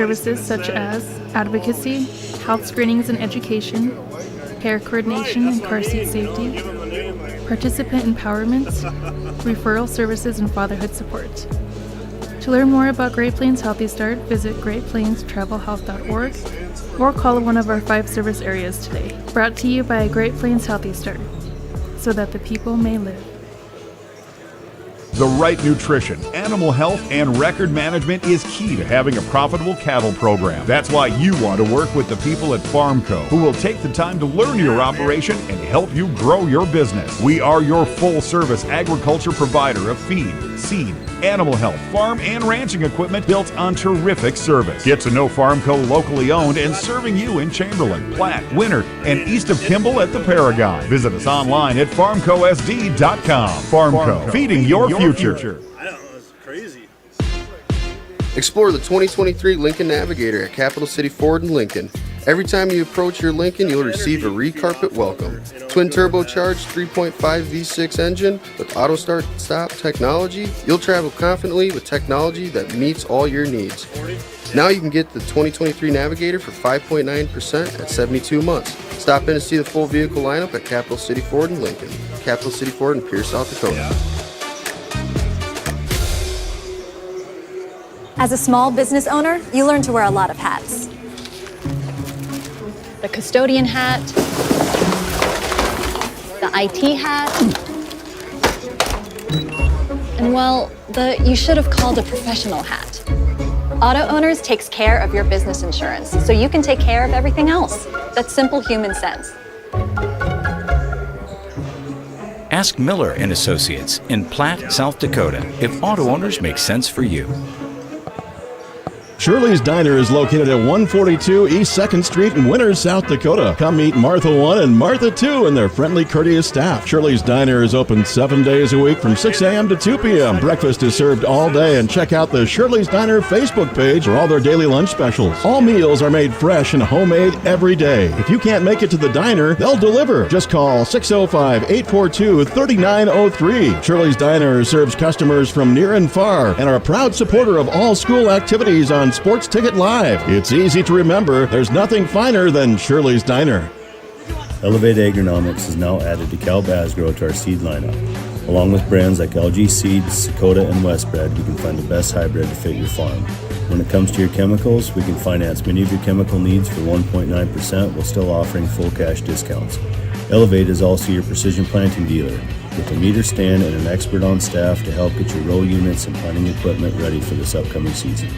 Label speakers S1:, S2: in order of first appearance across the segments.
S1: services such as advocacy, health screenings and education, care coordination and car seat safety, participant empowerment, referral services, and fatherhood support. To learn more about Great Plains Healthy Start, visit greatplainstravelhealth.org or call one of our 5 service areas today. Brought to you by Great Plains Healthy Start, so that the people may live.
S2: The right nutrition, animal health, and record management is key to having a profitable cattle program. That's why you want to work with the people at FarmCo, who will take the time to learn your operation and help you grow your business. We are your full-service agriculture provider of feed, seed, animal health, farm, and ranching equipment built on terrific service. Get to know FarmCo locally owned and serving you in Chamberlain, Platte, Winter, and east of Kimball at the Paragon. Visit us online at farmcosd.com. FarmCo, feeding your future.
S3: I don't know, it's crazy.
S4: Explore the 2023 Lincoln Navigator at Capital City Ford in Lincoln. Every time you approach your Lincoln, you'll receive a re-carpet welcome. Twin turbocharged 3.5 V6 engine with auto start-stop technology. You'll travel confidently with technology that meets all your needs. Now you can get the 2023 Navigator for 5.9% at 72 months. Stop in to see the full vehicle lineup at Capital City Ford in Lincoln. Capital City Ford in Pierce, South Dakota.
S5: As a small business owner, you learn to wear a lot of hats. The custodian hat, the IT hat, and well, the you should have called a professional hat. Auto Owners takes care of your business insurance, so you can take care of everything else. That's simple human sense.
S6: Ask Miller and Associates in Platte, South Dakota, if auto owners make sense for you.
S7: Shirley's Diner is located at 142 East 2nd Street in Winters, South Dakota. Come meet Martha 1 and Martha 2 and their friendly, courteous staff. Shirley's Diner is open 7 days a week from 6 a.m. to 2 p.m. Breakfast is served all day, and check out the Shirley's Diner Facebook page for all their daily lunch specials. All meals are made fresh and homemade every day. If you can't make it to the diner, they'll deliver. Just call 605-842-3903. Shirley's Diner serves customers from near and far and are a proud supporter of all school activities on Sports Ticket Live. It's easy to remember. There's nothing finer than Shirley's Diner.
S8: Elevate Agronomics is now added to Cal Basgro to our seed lineup. Along with brands like LG Seeds, Dakota, and Westbred, you can find the best hybrid to fit your farm. When it comes to your chemicals, we can finance many of your chemical needs for 1.9% while still offering full cash discounts. Elevate is also your precision planting dealer, with a meter stand and an expert on staff to help get your row units and planting equipment ready for this upcoming season.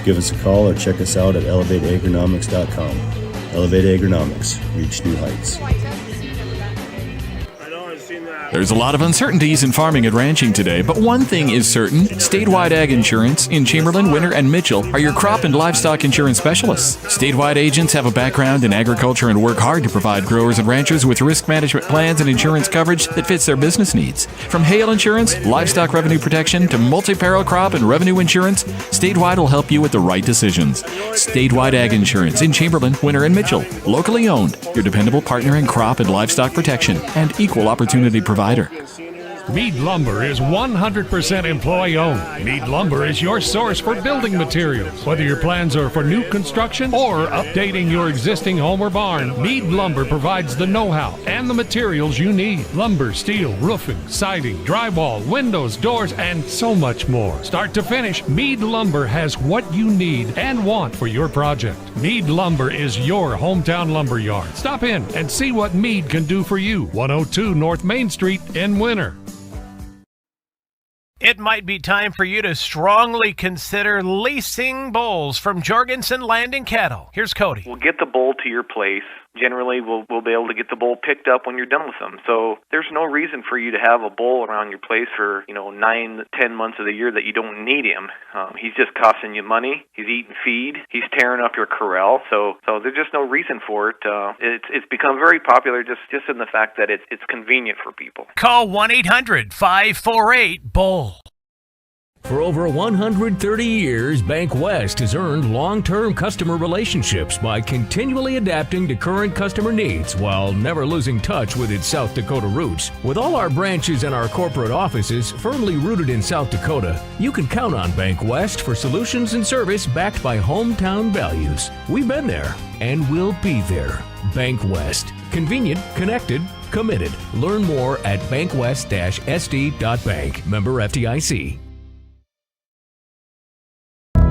S8: Give us a call or check us out at elevateagronomics.com. Elevate Agronomics. Reach new heights.
S9: There's a lot of uncertainties in farming and ranching today, but one thing is certain. Statewide Ag Insurance in Chamberlain, Winter, and Mitchell are your crop and livestock insurance specialists. Statewide agents have a background in agriculture and work hard to provide growers and ranchers with risk management plans and insurance coverage that fits their business needs. From hail insurance, livestock revenue protection, to multi-peril crop and revenue insurance, Statewide will help you with the right decisions. Statewide Ag Insurance in Chamberlain, Winter, and Mitchell. Locally owned, your dependable partner in crop and livestock protection and equal opportunity provider.
S10: Mead Lumber is 100% employee-owned. Mead Lumber is your source for building materials. Whether your plans are for new construction or updating your existing home or barn, Mead Lumber provides the know-how and the materials you need. Lumber, steel, roofing, siding, drywall, windows, doors, and so much more. Start to finish, Mead Lumber has what you need and want for your project. Mead Lumber is your hometown lumber yard. Stop in and see what Mead can do for you. 102 North Main Street in Winter.
S11: It might be time for you to strongly consider leasing bulls from Jorgensen Land and Cattle. Here's Cody.
S12: We'll get the bull to your place. Generally, we'll be able to get the bull picked up when you're done with them. So there's no reason for you to have a bull around your place for 9, 10 months of the year that you don't need him. He's just costing you money. He's eating feed. He's tearing up your corral. So there's just no reason for it. It's become very popular just in the fact that it's convenient for people.
S11: Call 1-800-548-BULL.
S13: For over 130 years, Bank West has earned long-term customer relationships by continually adapting to current customer needs while never losing touch with its South Dakota roots. With all our branches and our corporate offices firmly rooted in South Dakota, you can count on Bank West for solutions and service backed by hometown values. We've been there and we'll be there. Bank West. Convenient, connected, committed. Learn more at bankwest-sd.bank. Member FDIC.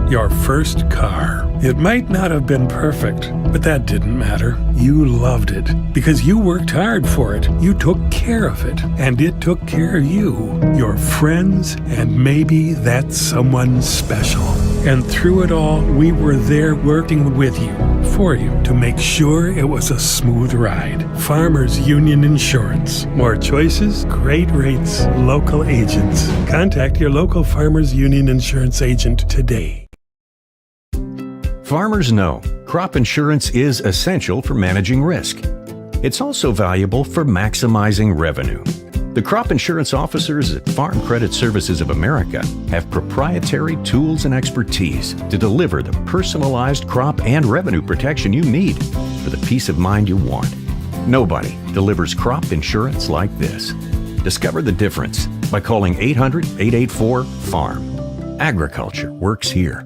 S10: Your first car. It might not have been perfect, but that didn't matter. You loved it because you worked hard for it. You took care of it, and it took care of you, your friends, and maybe that someone special. And through it all, we were there working with you, for you, to make sure it was a smooth ride. Farmers Union Insurance. More choices, great rates, local agents. Contact your local Farmers Union Insurance agent today.
S6: Farmers know crop insurance is essential for managing risk. It's also valuable for maximizing revenue. The crop insurance officers at Farm Credit Services of America have proprietary tools and expertise to deliver the personalized crop and revenue protection you need for the peace of mind you want. Nobody delivers crop insurance like this. Discover the difference by calling 800-884-FARM. Agriculture works here.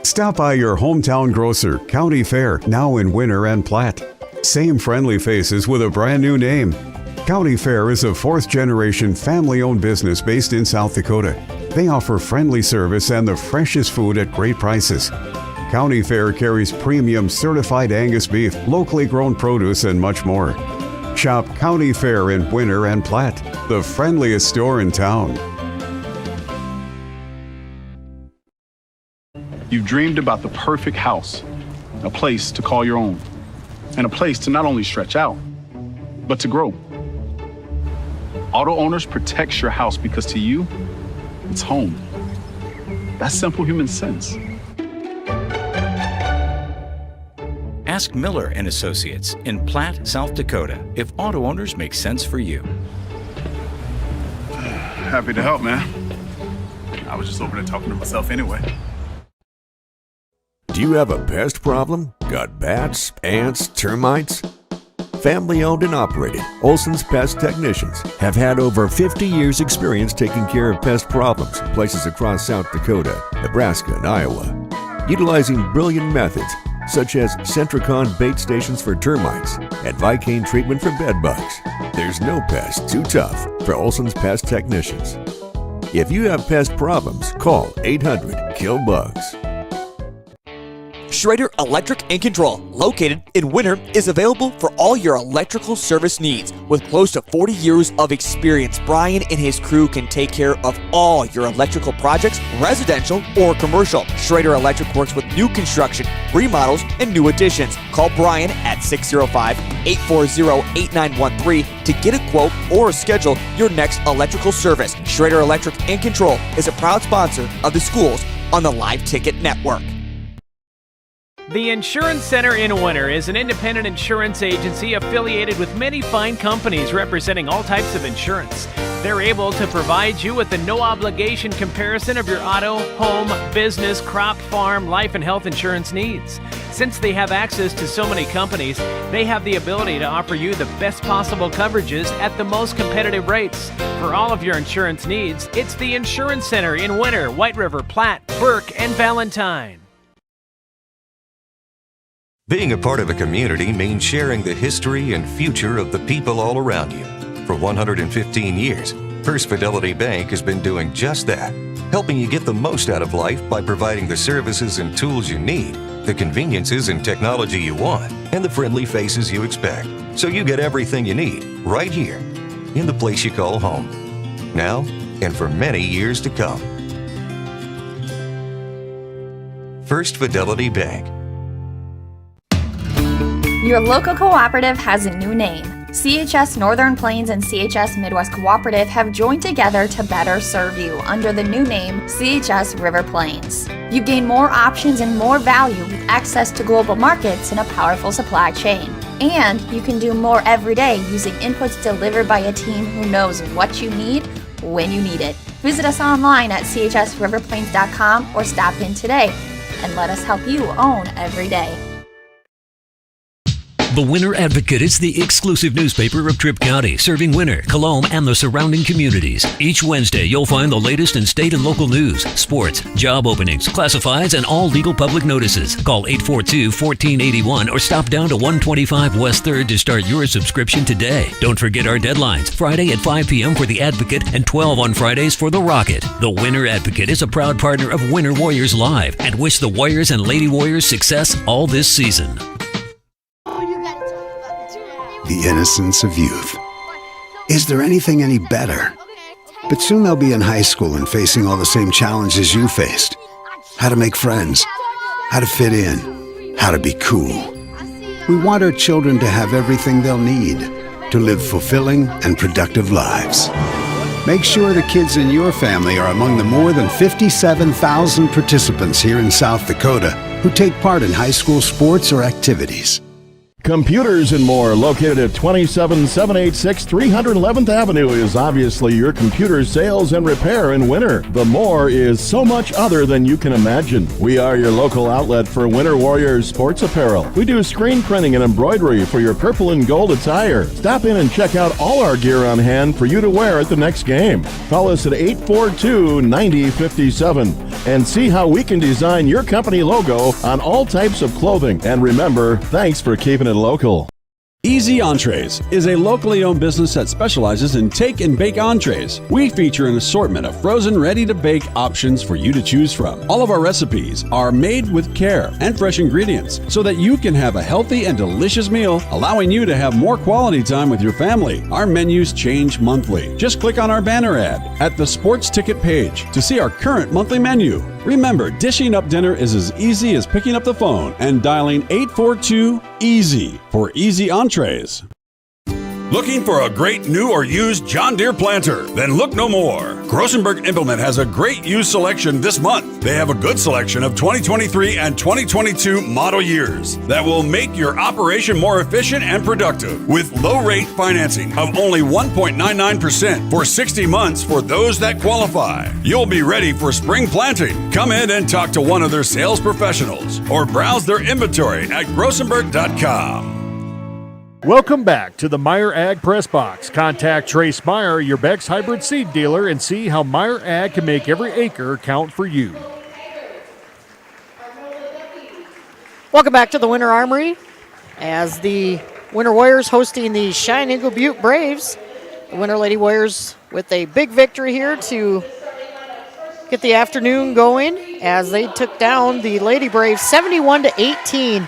S2: Stop by your hometown grocer, County Fair, now in Winter and Platte. Same friendly faces with a brand new name. County Fair is a fourth-generation family-owned business based in South Dakota. They offer friendly service and the freshest food at great prices. County Fair carries premium certified Angus beef, locally grown produce, and much more. Shop County Fair in Winter and Platte, the friendliest store in town.
S14: You've dreamed about the perfect house, a place to call your own, and a place to not only stretch out, but to grow. Auto Owners protects your house because to you, it's home. That's simple human sense.
S6: Ask Miller and Associates in Platte, South Dakota, if auto owners make sense for you.
S14: Happy to help, man. I was just over there talking to myself anyway.
S15: Do you have a pest problem? Got bats, ants, termites? Family owned and operated, Olson's Pest Technicians have had over 50 years experience taking care of pest problems in places across South Dakota, Nebraska, and Iowa. Utilizing brilliant methods such as Centricon bait stations for termites and Vicane treatment for bed bugs. There's no pest too tough for Olson's Pest Technicians. If you have pest problems, call 800-KILL-BUGS.
S16: Schrader Electric and Control, located in Winter, is available for all your electrical service needs. With close to 40 years of experience, Brian and his crew can take care of all your electrical projects, residential or commercial. Schrader Electric works with new construction, remodels, and new additions. Call Brian at 605-840-8913 to get a quote or schedule your next electrical service. Schrader Electric and Control is a proud sponsor of the schools on the Live Ticket Network.
S11: The Insurance Center in Winter is an independent insurance agency affiliated with many fine companies representing all types of insurance. They're able to provide you with a no-obligation comparison of your auto, home, business, crop, farm, life, and health insurance needs. Since they have access to so many companies, they have the ability to offer you the best possible coverages at the most competitive rates. For all of your insurance needs, it's the Insurance Center in Winter, White River, Platte, Burke, and Valentine.
S17: Being a part of a community means sharing the history and future of the people all around you. For 115 years, First Fidelity Bank has been doing just that, helping you get the most out of life by providing the services and tools you need, the conveniences and technology you want, and the friendly faces you expect. So you get everything you need right here in the place you call home. Now and for many years to come. First Fidelity Bank.
S18: Your local cooperative has a new name. CHS Northern Plains and CHS Midwest Cooperative have joined together to better serve you under the new name CHS River Plains. You gain more options and more value with access to global markets and a powerful supply chain. And you can do more every day using inputs delivered by a team who knows what you need when you need it. Visit us online at chsriverplains.com or stop in today and let us help you own every day.
S13: The Winter Advocate is the exclusive newspaper of Tripp County, serving Winter, Colome, and the surrounding communities. Each Wednesday, you'll find the latest in state and local news, sports, job openings, classifieds, and all legal public notices. Call 842-1481 or stop down to 125 West 3rd to start your subscription today. Don't forget our deadlines, Friday at 5 p.m. for the Advocate and 12 on Fridays for the Rocket. The Winter Advocate is a proud partner of Winter Warriors Live and wish the Warriors and Lady Warriors success all this season.
S19: The innocence of youth. Is there anything any better? But soon they'll be in high school and facing all the same challenges you faced. How to make friends, how to fit in, how to be cool. We want our children to have everything they'll need to live fulfilling and productive lives. Make sure the kids in your family are among the more than 57,000 participants here in South Dakota who take part in high school sports or activities.
S7: Computers and More, located at 27786 311th Avenue, is obviously your computer sales and repair in winter. The More is so much other than you can imagine. We are your local outlet for Winter Warriors sports apparel. We do screen printing and embroidery for your purple and gold attire. Stop in and check out all our gear on hand for you to wear at the next game. Call us at 842-9057 and see how we can design your company logo on all types of clothing. And remember, thanks for keeping it local.
S20: Easy Entrees is a locally owned business that specializes in take and bake entrees. We feature an assortment of frozen, ready-to-bake options for you to choose from. All of our recipes are made with care and fresh ingredients so that you can have a healthy and delicious meal, allowing you to have more quality time with your family. Our menus change monthly. Just click on our banner ad at the sports ticket page to see our current monthly menu. Remember, dishing up dinner is as easy as picking up the phone and dialing 842-EASY for Easy Entrees.
S21: Looking for a great new or used John Deere planter? Then look no more. Grossenberg Implement has a great used selection this month. They have a good selection of 2023 and 2022 model years that will make your operation more efficient and productive with low rate financing of only 1.99% for 60 months for those that qualify. You'll be ready for spring planting. Come in and talk to one of their sales professionals or browse their inventory at grossenberg.com.
S22: Welcome back to the Meyer Ag Press Box. Contact Trace Meyer, your Beck's hybrid seed dealer, and see how Meyer Ag can make every acre count for you.
S23: Welcome back to the Winter Armory as the Winter Warriors hosting the Cheyenne Eagle Butte Braves. The Winter Lady Warriors with a big victory here to get the afternoon going as they took down the Lady Braves 71-18.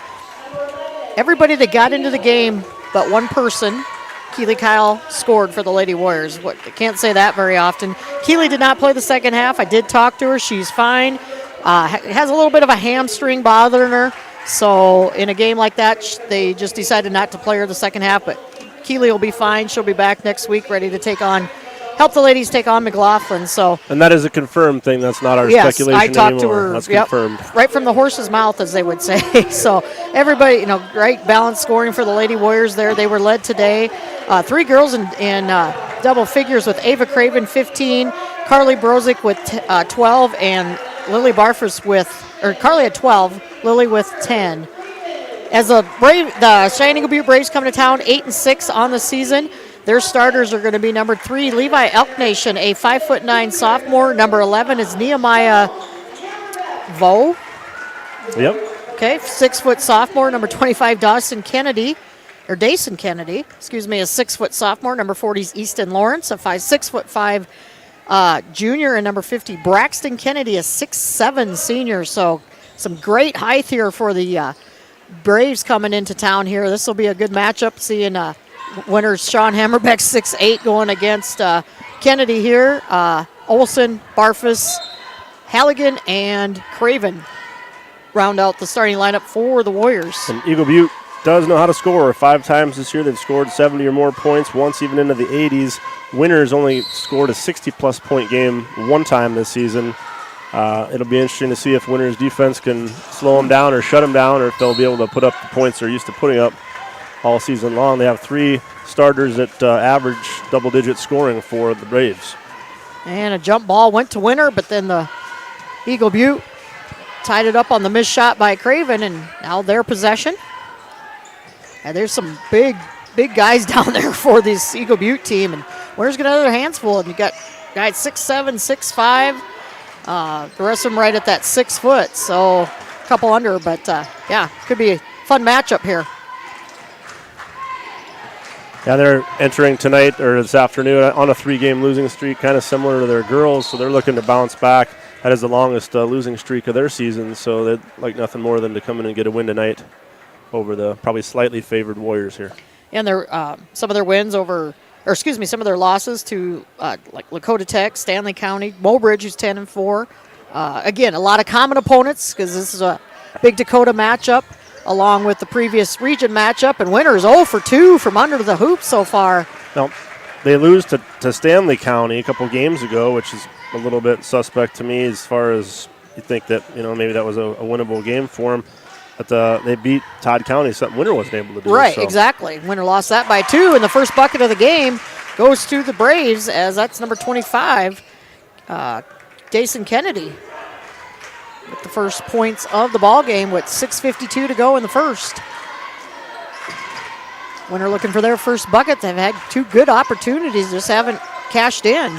S23: Everybody that got into the game but one person, Keely Kyle, scored for the Lady Warriors. I can't say that very often. Keely did not play the second half. I did talk to her. She's fine. Has a little bit of a hamstring bothering her. So in a game like that, they just decided not to play her the second half. But Keely will be fine. She'll be back next week ready to help the ladies take on McLaughlin. And
S24: that is a confirmed thing. That's not our speculation
S23: I talked
S24: anymore.
S23: to her.
S24: That's confirmed.
S23: Right from the horse's mouth, as they would say. So everybody, great balanced scoring for the Lady Warriors there. They were led today. 3 girls in double figures with Ava Craven, 15, Carly Brozick with 12, and Lily Barfus Carly at 12, Lily with 10. As the Cheyenne Eagle Butte Braves come to town, 8-6 on the season. Their starters are going to be number 3, Levi Elknation, a 5'9" sophomore. Number 11 is Nehemiah Vo.
S24: Yep.
S23: Okay, 6' sophomore. Number 25, Dawson Kennedy, excuse me, a 6' sophomore. Number 40 is Easton Lawrence, a 6'5" junior. And number 50, Braxton Kennedy, a 6'7" senior. So some great height here for the Braves coming into town here. This will be a good matchup, seeing winners Sean Hammerbeck, 6'8", going against Kennedy here. Olson, Barfus, Halligan, and Craven round out the starting lineup for the Warriors.
S24: And Eagle Butte does know how to score. 5 times this year they've scored 70 or more points, once even into the 80s. Winners only scored a 60-plus point game one time this season. It'll be interesting to see if Winners' defense can slow them down or shut them down, or if they'll be able to put up the points they're used to putting up. all season long. They have 3 starters that average double-digit scoring for the Braves.
S23: And a jump ball went to Winter, but then the Eagle Butte tied it up on the missed shot by Craven, and now their possession. And there's some big guys down there for this Eagle Butte team, and Winter's got their hands full. And you got guys 6'7", 6'5", the rest of them right at that 6 foot, so a couple under, but yeah, could be a fun matchup here.
S24: Yeah, they're entering tonight or this afternoon on a 3-game losing streak, kind of similar to their girls, so they're looking to bounce back. That is the longest losing streak of their season, so they'd like nothing more than to come in and get a win tonight over the probably slightly favored Warriors here.
S23: And their some of their wins over, or excuse me, some of their losses to like Lakota Tech, Stanley County, Mobridge, who's 10-4. Again, a lot of common opponents because this is a big Dakota matchup, along with the previous region matchup, and Winter's 0 for 2 from under the hoop so far.
S24: Now, they lose to Stanley County a couple games ago, which is a little bit suspect to me as far as you think that, maybe that was a winnable game for them. But they beat Todd County, something Winter wasn't able to do.
S23: Right, so. Exactly. Winter lost that by 2, and the first bucket of the game goes to the Braves, as that's number 25, Dason Kennedy, with the first points of the ball game with 6:52 to go in the first. Winter looking for their first bucket. They've had 2 good opportunities, just haven't cashed in.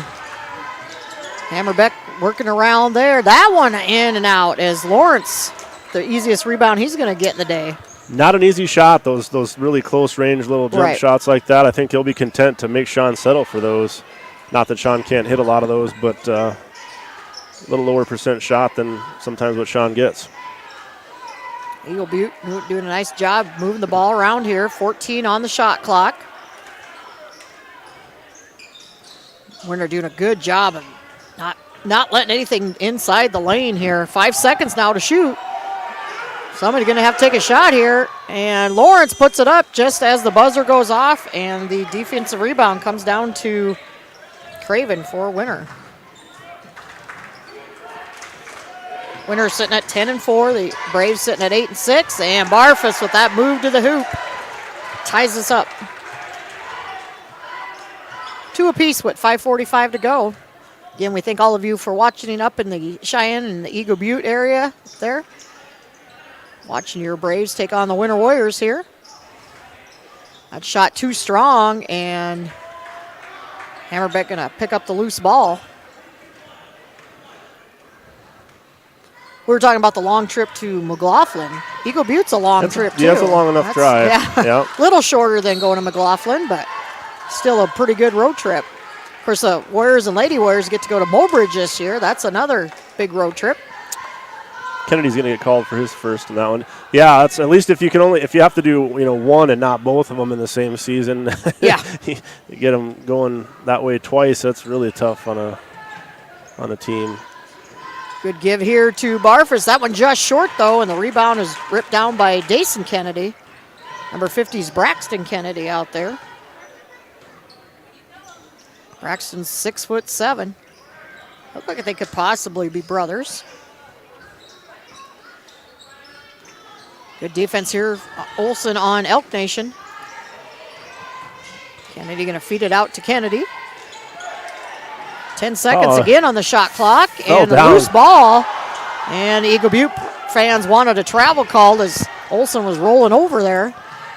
S23: Hammerbeck working around there. That one in and out as Lawrence, the easiest rebound he's going to get in the day.
S24: Not an easy shot, those really close range little jump shots like that. I think he'll be content to make Sean settle for those. Not that Sean can't hit a lot of those, but a little lower percent shot than sometimes what Sean gets.
S23: Eagle Butte doing a nice job moving the ball around here. 14 on the shot clock. Winter doing a good job of not letting anything inside the lane here. 5 seconds now to shoot. Somebody going to have to take a shot here, and Lawrence puts it up just as the buzzer goes off, and the defensive rebound comes down to Craven for Winter. Winter sitting at 10-4. The Braves sitting at 8-6, and Barfus with that move to the hoop ties us up. 2 apiece with 5:45 to go. Again, we thank all of you for watching up in the Cheyenne and the Eagle Butte area there. Watching your Braves take on the Winter Warriors here. That shot too strong, and Hammerbeck going to pick up the loose ball. We were talking about the long trip to McLaughlin. Eagle Butte's a long trip, too.
S24: Yeah, it's a long enough drive.
S23: Yeah, a little shorter than going to McLaughlin, but still a pretty good road trip. Of course, the Warriors and Lady Warriors get to go to Mobridge this year. That's another big road trip.
S24: Kennedy's going to get called for his first in that one. Yeah, that's at least if you have to do one and not both of them in the same season.
S23: Yeah,
S24: you get them going that way twice. That's really tough on a team.
S23: Good give here to Barfus. That one just short though, and the rebound is ripped down by Dason Kennedy. Number 50 is Braxton Kennedy out there. Braxton's 6'7". Look like they could possibly be brothers. Good defense here. Olsen on Elk Nation. Kennedy going to feed it out to Kennedy. 10 seconds again on the shot clock. And a loose ball. And Eagle Butte fans wanted a travel call as Olsen was rolling over there.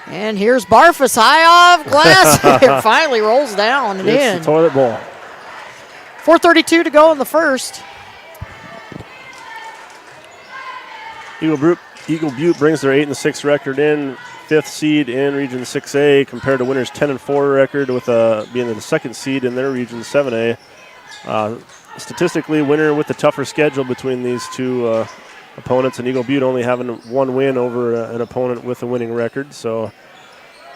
S23: And here's Barfus high off glass. It finally rolls down and
S24: it's
S23: in.
S24: The toilet bowl.
S23: 4:32 to go in the first.
S24: Eagle Butte brings their 8-6 record in, 5th seed in Region 6A compared to Winter's 10-4 record with being the 2nd seed in their Region 7A. Statistically, Winter with the tougher schedule between these two opponents, and Eagle Butte only having 1 win over an opponent with a winning record. So,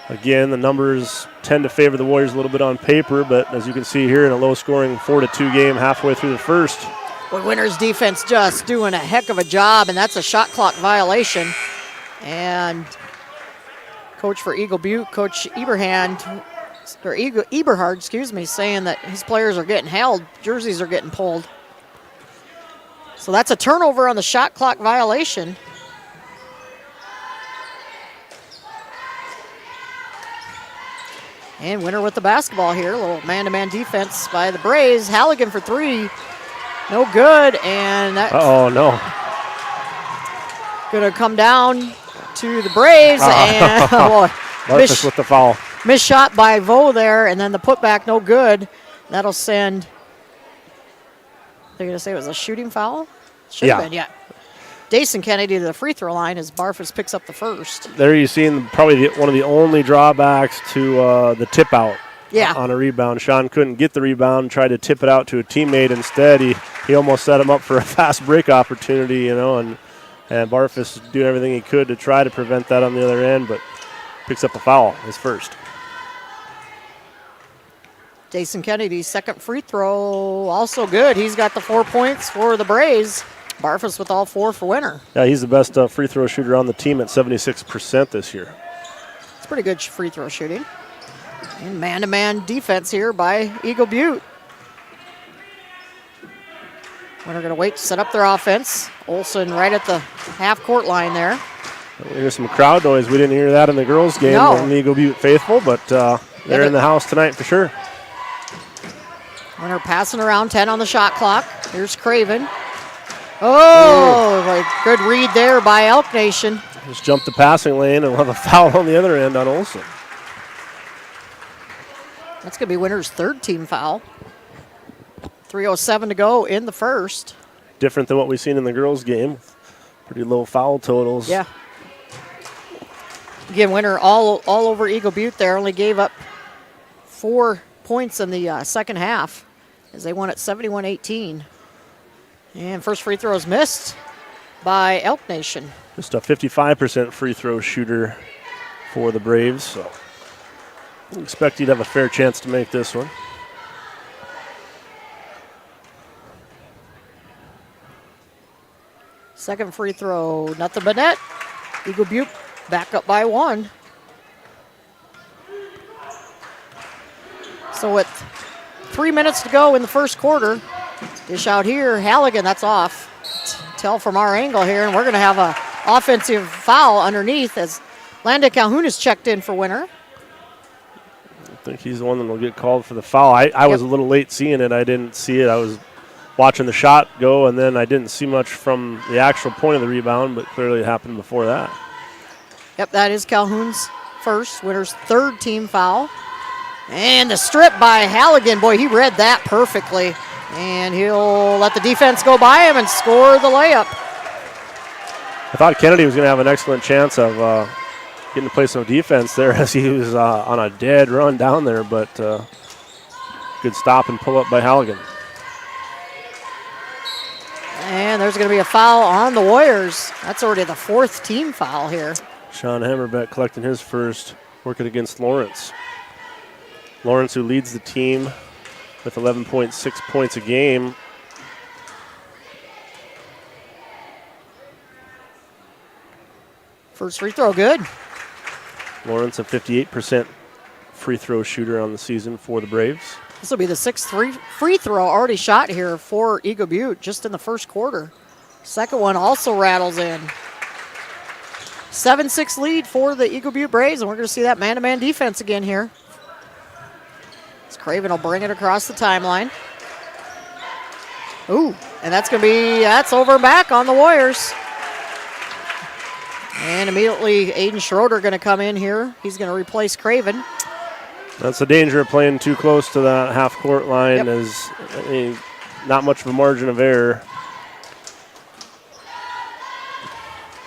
S24: again, the numbers tend to favor the Warriors a little bit on paper, but as you can see here in a low-scoring 4-2 game halfway through the first.
S23: Well, Winter's defense just doing a heck of a job, and that's a shot clock violation. And coach for Eagle Butte, Coach Eberhard, saying that his players are getting held, jerseys are getting pulled. So that's a turnover on the shot clock violation. And Winter with the basketball here. A little man-to-man defense by the Braves. Halligan for three. No good. And that's
S24: no.
S23: going to come down to the Braves. And
S24: Barfus with the foul.
S23: Missed shot by Vo there. And then the putback, no good. That'll send. They're going to say it was a shooting foul? Should have been, yeah. Dason Kennedy to the free throw line as Barfus picks up the first.
S24: There you've seen probably one of the only drawbacks to the tip out on a rebound. Sean couldn't get the rebound, tried to tip it out to a teammate instead. He almost set him up for a fast break opportunity, and Barfus doing everything he could to try to prevent that on the other end, but picks up a foul, his first.
S23: Dason Kennedy's second free throw also good. He's got the 4 points for the Braves. Barfus with all four for Winter.
S24: Yeah, he's the best free throw shooter on the team at 76% this year.
S23: It's pretty good free throw shooting. And man-to-man defense here by Eagle Butte. Winter going to wait to set up their offense. Olsen right at the half-court line there.
S24: Here's some crowd noise. We didn't hear that in the girls' game from the Eagle Butte faithful, but they're in the house tonight for sure.
S23: Winter passing around, 10 on the shot clock. Here's Craven. Oh, good read there by Elk Nation.
S24: Just jumped the passing lane and we'll have a foul on the other end on Olsen.
S23: That's going to be Winter's third team foul. 3:07 to go in the first.
S24: Different than what we've seen in the girls' game. Pretty low foul totals.
S23: Yeah. Again, Winter all over Eagle Butte there. Only gave up 4 points in the second half as they won at 71-18. And first free throw is missed by Elk Nation.
S24: Just a 55% free throw shooter for the Braves. So I expect you'd have a fair chance to make this one.
S23: Second free throw, nothing but net. Eagle Butte back up by 1. So with 3 minutes to go in the first quarter, dish out here, Halligan, that's off. Tell from our angle here, and we're going to have an offensive foul underneath as Landon Calhoun is checked in for Winter.
S24: I think he's the one that will get called for the foul. I was a little late seeing it. I didn't see it. I was watching the shot go, and then I didn't see much from the actual point of the rebound, but clearly it happened before that.
S23: Yep, that is Calhoun's first, Winter's third team foul. And the strip by Halligan. Boy, he read that perfectly. And he'll let the defense go by him and score the layup.
S24: I thought Kennedy was going to have an excellent chance of getting to play some defense there as he was on a dead run down there, but good stop and pull up by Halligan.
S23: And there's going to be a foul on the Warriors. That's already the fourth team foul here.
S24: Sean Hammerbeck collecting his first, working against Lawrence. Lawrence, who leads the team with 11.6 points a game.
S23: First free throw, good.
S24: Lawrence, a 58% free throw shooter on the season for the Braves.
S23: This will be the sixth free throw already shot here for Eagle Butte just in the first quarter. Second one also rattles in. 7-6 lead for the Eagle Butte Braves, and we're going to see that man-to-man defense again here. As Craven will bring it across the timeline. Ooh, and that's over and back on the Warriors. And immediately Aiden Schroeder going to come in here. He's going to replace Craven.
S24: That's the danger of playing too close to that half-court line. Is not much of a margin of error.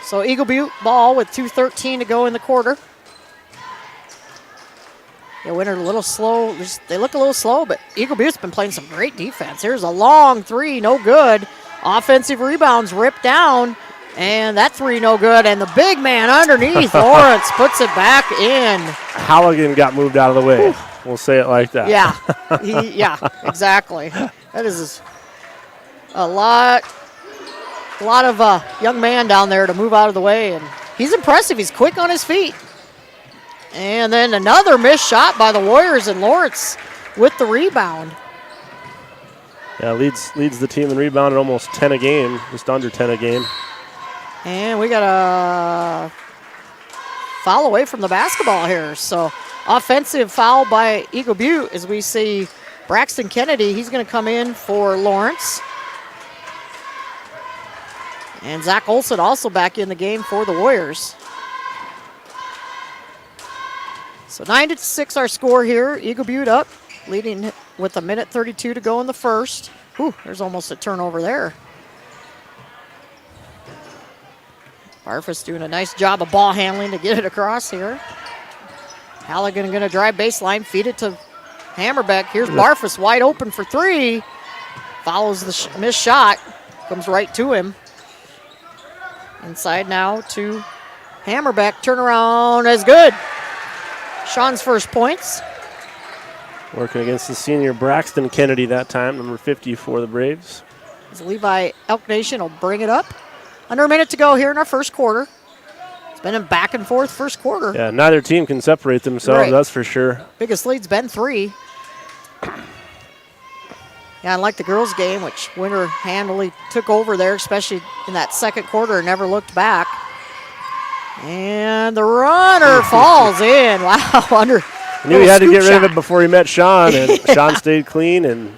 S23: So Eagle Butte ball with 2:13 to go in the quarter. Yeah, Winter a little slow. They look a little slow, but Eagle Butte's been playing some great defense. Here's a long three, no good. Offensive rebounds ripped down, and that three no good. And the big man underneath, Lawrence, puts it back in.
S24: Halligan got moved out of the way. We'll say it like that.
S23: Yeah, yeah, exactly. That is a lot of young man down there to move out of the way, and he's impressive. He's quick on his feet. And then another missed shot by the Warriors, and Lawrence with the rebound.
S24: Yeah, leads the team in rebound at almost 10 a game, just under 10 a game.
S23: And we got a foul away from the basketball here. So offensive foul by Eagle Butte as we see Braxton Kennedy. He's going to come in for Lawrence. And Zach Olson also back in the game for the Warriors. So 9-6 our score here. Eagle Butte up, leading with 1:32 to go in the first. Whew, there's almost a turnover there. Barfus doing a nice job of ball handling to get it across here. Halligan going to drive baseline, feed it to Hammerbeck. Here's Barfus wide open for three. Follows the missed shot, comes right to him. Inside now to Hammerbeck. Turnaround is good. Sean's first points.
S24: Working against the senior Braxton Kennedy that time, number 50 for the Braves.
S23: As Levi Elk Nation will bring it up. Under a minute to go here in our first quarter. It's been a back and forth first quarter.
S24: Yeah, neither team can separate themselves, that's for sure.
S23: Biggest lead's been 3. Yeah, unlike the girls' game, which Winter handily took over there, especially in that second quarter, and never looked back. And the runner falls in. Wow, under.
S24: I knew he had to get rid of it before he met Sean, and Sean stayed clean, and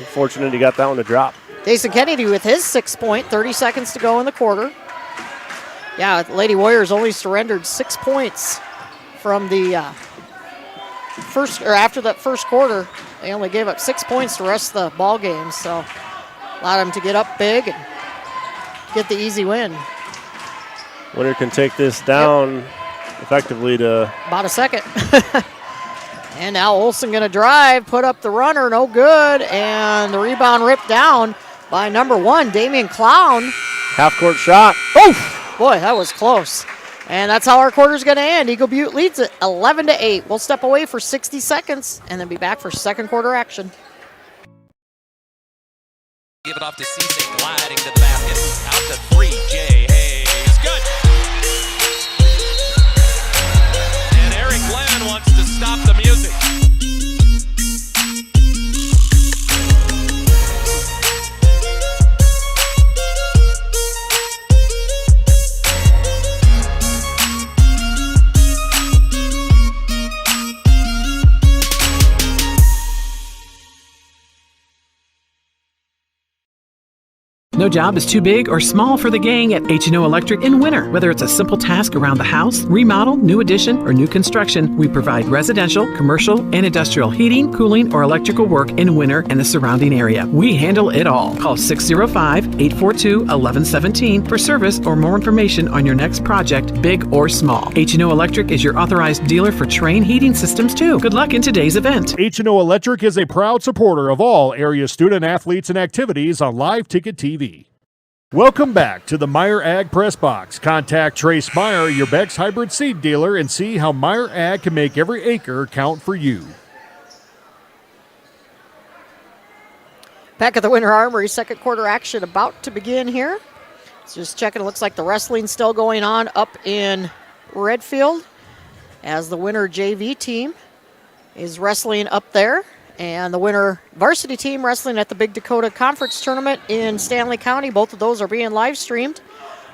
S24: fortunate he got that one to drop.
S23: Jason Kennedy with his 6 point, 30 seconds to go in the quarter. Yeah, Lady Warriors only surrendered 6 points from the after that first quarter. They only gave up 6 points the rest of the ball game, so allowed them to get up big and get the easy win.
S24: Winter can take this down effectively to
S23: about a second. And now Olsen going to drive, put up the runner, no good, and the rebound ripped down by number 1, Damian Clown.
S24: Half-court shot.
S23: Oh, boy, that was close. And that's how our quarter's going to end. Eagle Butte leads it 11-8. We'll step away for 60 seconds and then be back for second quarter action.
S1: Give it off to Cisse, gliding to the basket. Out to 3, Jay Hayes. Good. And Eric Glenn wants to stop the music.
S3: No job is too big or small for the gang at H&O Electric in Winter. Whether it's a simple task around the house, remodel, new addition, or new construction, we provide residential, commercial, and industrial heating, cooling, or electrical work in Winter and the surrounding area. We handle it all. Call 605-842-1117 for service or more information on your next project, big or small. H&O Electric is your authorized dealer for Trane heating systems too. Good luck in today's event.
S22: H&O Electric is a proud supporter of all area student athletes and activities on Live Ticket TV. Welcome back to the Meyer Ag Press Box. Contact Trace Meyer, your Beck's hybrid seed dealer, and see how Meyer Ag can make every acre count for you.
S23: Back at the Winter Armory, second quarter action about to begin here. It's just checking, it looks like the wrestling's still going on up in Redfield as the Winter JV team is wrestling up there. And the Winter varsity team wrestling at the Big Dakota Conference Tournament in Stanley County. Both of those are being live streamed.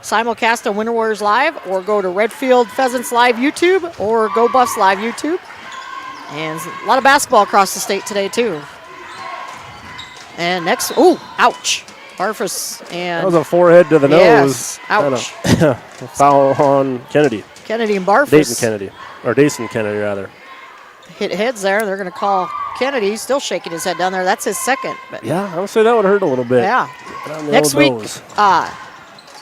S23: Simulcast on Winter Warriors Live, or go to Redfield Pheasants Live YouTube, or Go Buffs Live YouTube. And a lot of basketball across the state today, too. And next, ooh, ouch. Barfus and...
S24: That was a forehead to the
S23: yes,
S24: nose.
S23: Ouch.
S24: A foul on Kennedy.
S23: Kennedy and Barfus.
S24: Dayson Kennedy, rather.
S23: Hit heads there. They're going to call Kennedy. He's still shaking his head down there. That's his second. But
S24: yeah, I would say that would hurt a little bit.
S23: Yeah. Next week,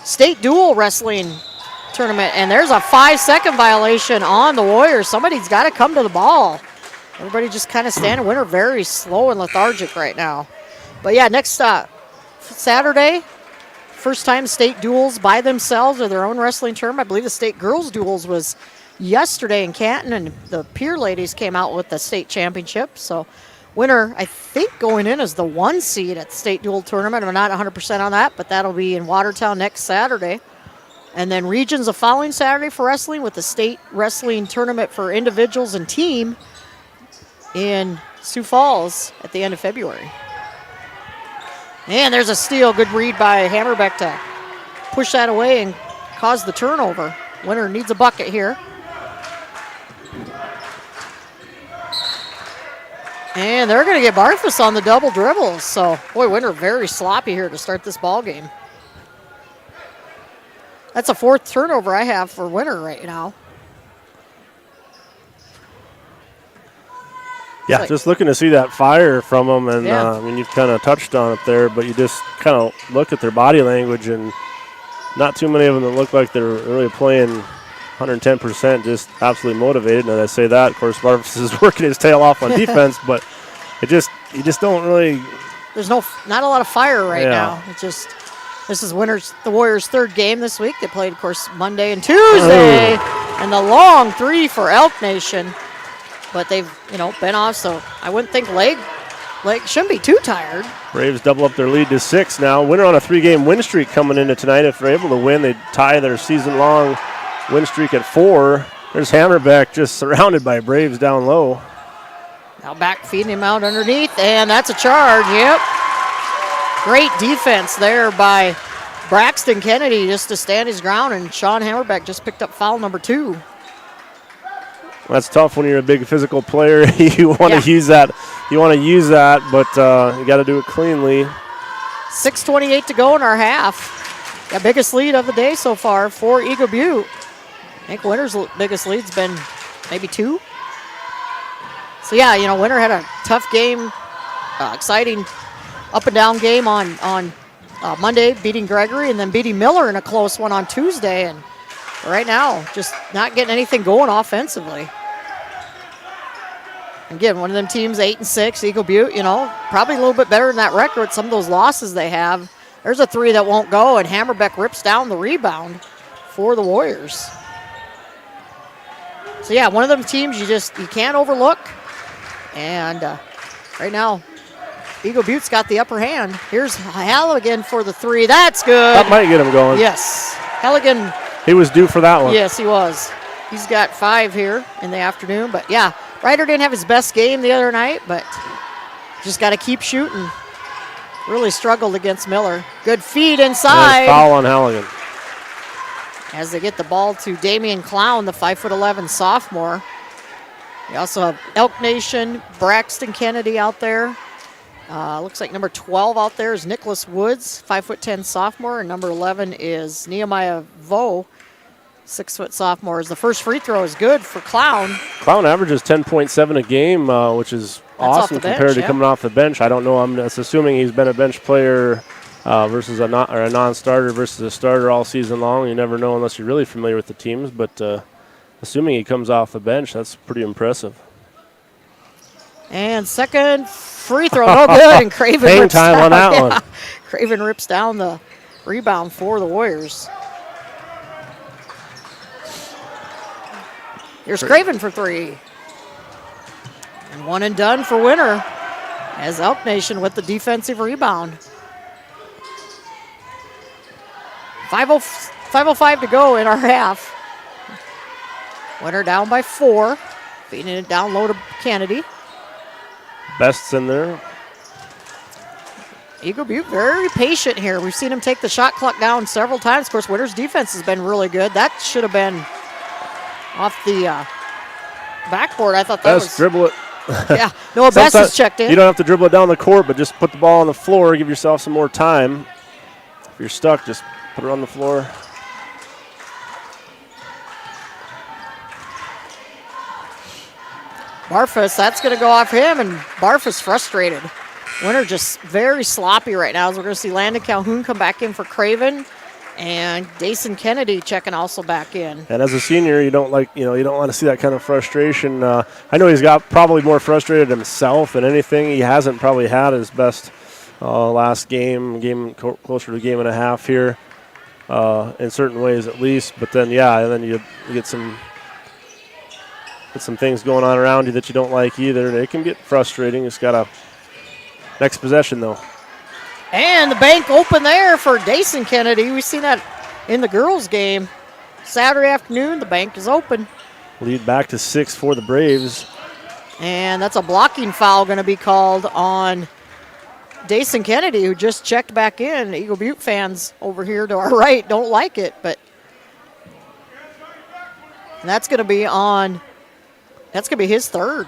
S23: state dual wrestling tournament, and there's a 5-second violation on the Warriors. Somebody's got to come to the ball. Everybody just kind of standing. Winter very slow and lethargic right now. But yeah, next Saturday, first time state duels by themselves or their own wrestling tournament. I believe the state girls duels was yesterday in Canton, and the Pier ladies came out with the state championship. So Winter, I think, going in as the 1 seed at the state dual tournament. I'm not 100% on that, but that'll be in Watertown next Saturday. And then regions the following Saturday for wrestling, with the state wrestling tournament for individuals and team in Sioux Falls at the end of February. And there's a steal. Good read by Hammerbeck to push that away and cause the turnover. Winter needs a bucket here. And they're going to get Barfus on the double dribble. So, boy, Winter very sloppy here to start this ball game. That's a 4th turnover I have for Winter right now.
S24: Yeah, just looking to see that fire from them, and I mean, you've kind of touched on it there, but you just kind of look at their body language, and not too many of them that look like they're really playing 110%, just absolutely motivated. And I say that, of course, Barfus is working his tail off on defense, but you just don't really.
S23: There's not a lot of fire right now. It just. This is the Warriors' 3rd game this week. They played, of course, Monday and Tuesday. And the long 3 for Elk Nation. But they've, been off, so I wouldn't think Leg shouldn't be too tired.
S24: Braves double up their lead to 6 now. Winter on a 3-game win streak coming into tonight. If they're able to win, they tie their season-long win streak at 4. There's Hammerbeck just surrounded by Braves down low.
S23: Now back feeding him out underneath, and that's a charge, yep. Great defense there by Braxton Kennedy just to stand his ground, and Sean Hammerbeck just picked up foul number 2.
S24: That's tough when you're a big physical player. You want to use that. You want to use that, but you got to do it cleanly.
S23: 6:28 to go in our half. Got biggest lead of the day so far for Eagle Butte. I think Winter's biggest lead's been maybe 2. So yeah, Winter had a tough game, exciting up and down game on Monday, beating Gregory, and then beating Miller in a close one on Tuesday. And right now, just not getting anything going offensively. Again, one of them teams, 8-6, Eagle Butte, probably a little bit better than that record. Some of those losses they have. There's a 3 that won't go, and Hammerbeck rips down the rebound for the Warriors. So yeah, one of them teams you can't overlook. And right now, Eagle Butte's got the upper hand. Here's Halligan for the 3. That's good.
S24: That might get him going.
S23: Yes. Halligan.
S24: He was due for that one.
S23: Yes, he was. He's got 5 here in the afternoon. But, yeah, Ryder didn't have his best game the other night, but just got to keep shooting. Really struggled against Miller. Good feed inside.
S24: And foul on Halligan.
S23: As they get the ball to Damian Clown, the 5'11" sophomore. We also have Elk Nation, Braxton Kennedy out there. Looks like number 12 out there is Nicholas Woods, 5'10" sophomore, and number 11 is Nehemiah Vo, 6' sophomore. The first free throw is good for Clown.
S24: Clown averages 10.7 a game, which is awesome compared to coming off the bench. I don't know. I'm just assuming he's been a bench player versus a non-starter versus a starter all season long. You never know unless you're really familiar with the teams, but assuming he comes off the bench, that's pretty impressive.
S23: And second free throw, no good, and Craven
S24: hang
S23: rips
S24: time
S23: down.
S24: On that one.
S23: Craven rips down the rebound for the Warriors. Here's Craven for 3. And one and done for Winter as Elk Nation with the defensive rebound. 5:05 to go in our half. Winter down by 4, feeding it down low to Kennedy.
S24: Best's in there.
S23: Eagle Butte very patient here. We've seen him take the shot clock down several times. Of course, Winter's defense has been really good. That should have been off the backboard. I thought that was.
S24: Dribble it.
S23: Yeah, Noah Best is checked in.
S24: You don't have to dribble it down the court, but just put the ball on the floor. Give yourself some more time. If you're stuck, just put it on the floor.
S23: Barfus, that's going to go off him, and Barfus frustrated. Winter just very sloppy right now, as we're going to see Landon Calhoun come back in for Craven, and Dason Kennedy checking also back in.
S24: And as a senior, you don't want to see that kind of frustration. I know he's got probably more frustrated himself than anything. He hasn't probably had his best last game closer to a game and a half here, in certain ways at least. But then, and then you get some things going on around you that you don't like either. It can get frustrating. It's got a next possession, though.
S23: And the bank open there for Dason Kennedy. We've seen that in the girls' game. Saturday afternoon, the bank is open.
S24: Lead back to 6 for the Braves.
S23: And that's a blocking foul going to be called on Dason Kennedy, who just checked back in. Eagle Butte fans over here to our right don't like it, but and that's going to be his third.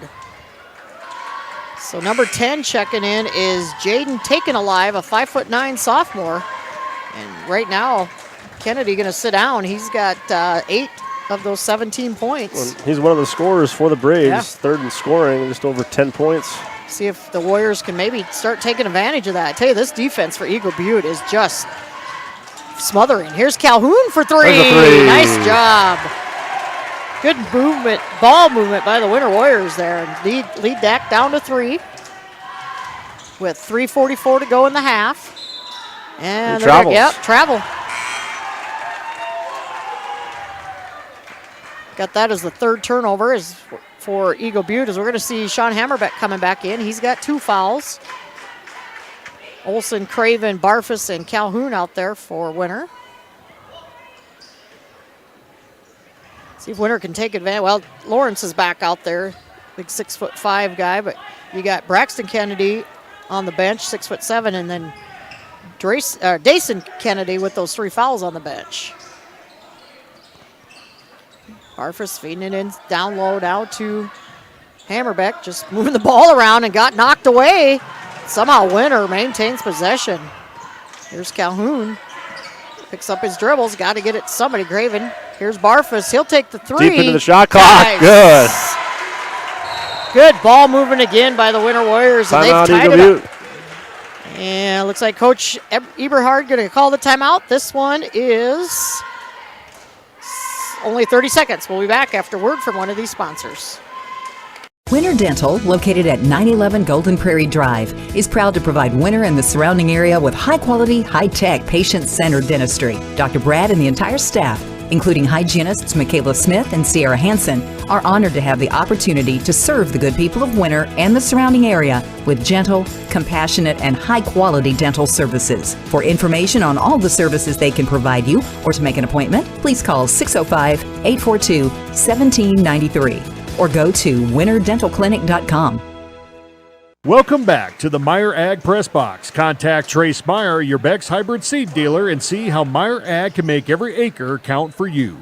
S23: So number 10 checking in is Jaden Taken Alive, a 5'9" sophomore. And right now, Kennedy going to sit down. He's got 8 of those 17 points.
S24: Well, he's one of the scorers for the Braves, third in scoring, just over 10 points.
S23: See if the Warriors can maybe start taking advantage of that. I tell you, this defense for Eagle Butte is just smothering. Here's Calhoun for 3. Nice job. Good movement, ball movement by the Winter Warriors there. Lead Dak down to 3 with 3:44 to go in the half. And
S24: travels.
S23: Travel. Got that as the third turnover for Eagle Butte, as we're going to see Sean Hammerbeck coming back in. He's got 2 fouls. Olson, Craven, Barfus, and Calhoun out there for Winter. See if Winter can take advantage. Well, Lawrence is back out there, big 6'5" guy, but you got Braxton Kennedy on the bench, 6'7", and then Dayson Kennedy with those 3 fouls on the bench. Barfus feeding it in down low now to Hammerbeck, just moving the ball around and got knocked away. Somehow Winter maintains possession. Here's Calhoun. Picks up his dribbles, got to get it to somebody. Craven. Here's Barfus. He'll take the 3.
S24: Deep into the shot clock.
S23: Nice.
S24: Good.
S23: Good ball moving again by the Winter Warriors, and they've tied it up. And looks like Coach Eberhard going to call the timeout. This one is only 30 seconds. We'll be back after word from one of these sponsors.
S4: Winter Dental, located at 911 Golden Prairie Drive, is proud to provide Winter and the surrounding area with high-quality, high-tech, patient-centered dentistry. Dr. Brad and the entire staff, including hygienists Michaela Smith and Sierra Hansen, are honored to have the opportunity to serve the good people of Winter and the surrounding area with gentle, compassionate, and high-quality dental services. For information on all the services they can provide you or to make an appointment, please call 605-842-1793 or go to winterdentalclinic.com.
S22: Welcome back to the Meyer Ag Press Box. Contact Trace Meyer, your Beck's hybrid seed dealer, and see how Meyer Ag can make every acre count for you.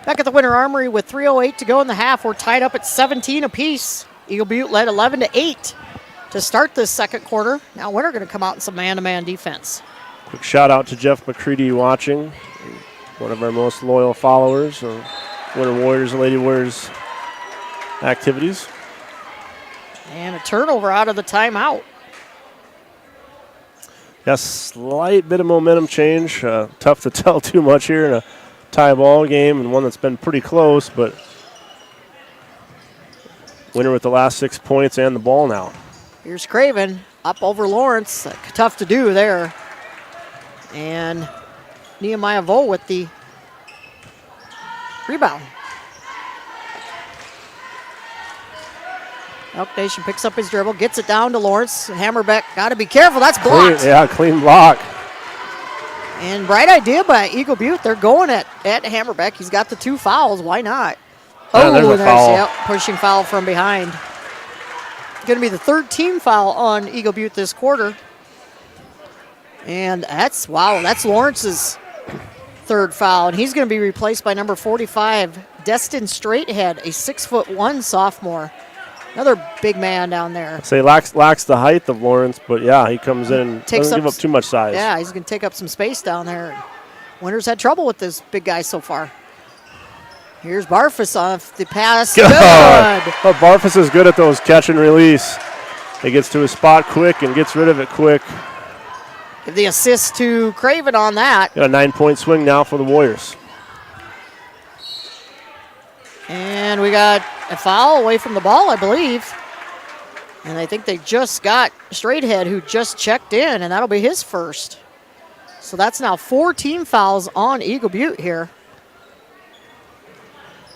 S23: Back at the Winter Armory with 3:08 to go in the half. We're tied up at 17 apiece. Eagle Butte led 11-8 to start this second quarter. Now Winter going to come out in some man-to-man defense.
S24: Quick shout out to Jeff McCready watching, one of our most loyal followers of Winter Warriors and Lady Warriors activities.
S23: And a turnover out of the timeout.
S24: Yes, slight bit of momentum change. Tough to tell too much here in a tie ball game and one that's been pretty close, but Winter with the last 6 points and the ball now.
S23: Here's Craven up over Lawrence. Tough to do there. And Nehemiah Vo with the rebound. Elk Nation picks up his dribble, gets it down to Lawrence. Hammerbeck, got to be careful. That's blocked.
S24: Clean block.
S23: And bright idea by Eagle Butte. They're going at Hammerbeck. He's got the 2 fouls. Why not?
S24: There's a foul.
S23: Yep, pushing foul from behind. Going to be the 3rd team foul on Eagle Butte this quarter. And that's Lawrence's 3rd foul. And he's going to be replaced by number 45, Destin Straighthead, a 6'1" sophomore. Another big man down there.
S24: Say lacks the height of Lawrence, but yeah, he comes in and doesn't give up too much size.
S23: Yeah, he's going to take up some space down there. Winter's had trouble with this big guy so far. Here's Barfus off the pass. Good.
S24: Oh, Barfus is good at those catch and release. He gets to his spot quick and gets rid of it quick.
S23: Give the assist to Craven on that.
S24: Got a 9-point swing now for the Warriors.
S23: And we got a foul away from the ball, I believe. And I think they just got Straighthead, who just checked in, and that'll be his first. So that's now 4 team fouls on Eagle Butte here.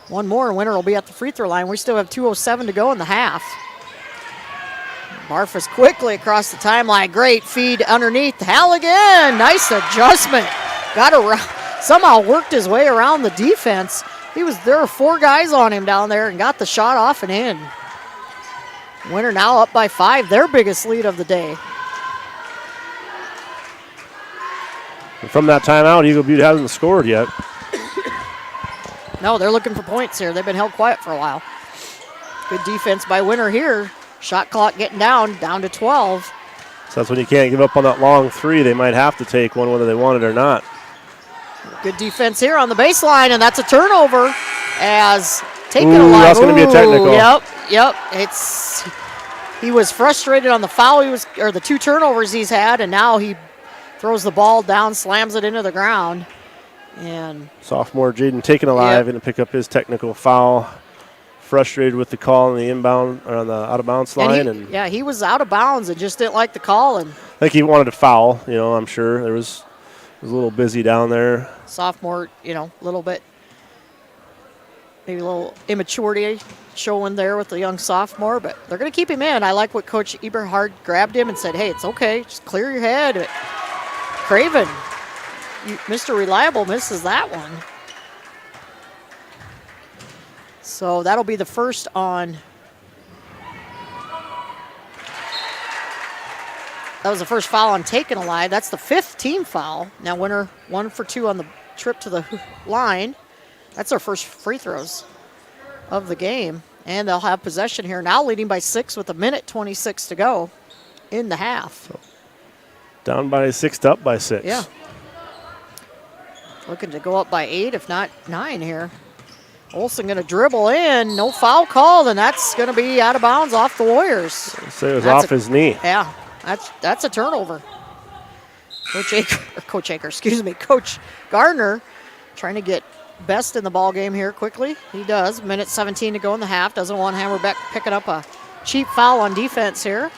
S23: One more, and Winter will be at the free throw line. We still have 2:07 to go in the half. Barfus quickly across the timeline. Great feed underneath. Halligan, nice adjustment. Somehow worked his way around the defense. There were 4 guys on him down there and got the shot off and in. Winter now up by 5, their biggest lead of the day.
S24: And from that timeout, Eagle Butte hasn't scored yet.
S23: No, they're looking for points here. They've been held quiet for a while. Good defense by Winter here. Shot clock getting down to 12.
S24: So that's when you can't give up on that long three. They might have to take one whether they want it or not.
S23: Good defense here on the baseline, and that's a turnover as taken
S24: Ooh,
S23: alive.
S24: that's going to be a technical.
S23: Yep. He was frustrated on the foul or the 2 turnovers he's had, and now he throws the ball down, slams it into the ground. And
S24: sophomore Jaden Taken Alive going to pick up his technical foul. Frustrated with the call on the inbound or on the out of bounds line, and
S23: he was out of bounds and just didn't like the call. And
S24: I think he wanted to foul. I'm sure it was a little busy down there.
S23: Sophomore, a little bit, maybe a little immaturity showing there with the young sophomore, but they're going to keep him in. I like what Coach Eberhard grabbed him and said, "Hey, it's okay, just clear your head." But Craven, Mr. Reliable, misses that one. So that'll be the first on. That was the first foul on Taken Alive. That's the 5th team foul. Now Winter 1 for 2 on the trip to the line. That's our first free throws of the game. And they'll have possession here now, leading by 6 with 1:26 to go in the half.
S24: So down by 6 to up by 6.
S23: Yeah. Looking to go up by 8, if not 9 here. Olsen going to dribble in. No foul called, and that's going to be out of bounds off the Warriors.
S24: So it was off his knee.
S23: Yeah, that's a turnover. Coach Gardner trying to get best in the ball game here quickly. He does. 1:17 to go in the half. Doesn't want Hammerbeck picking up a cheap foul on defense here.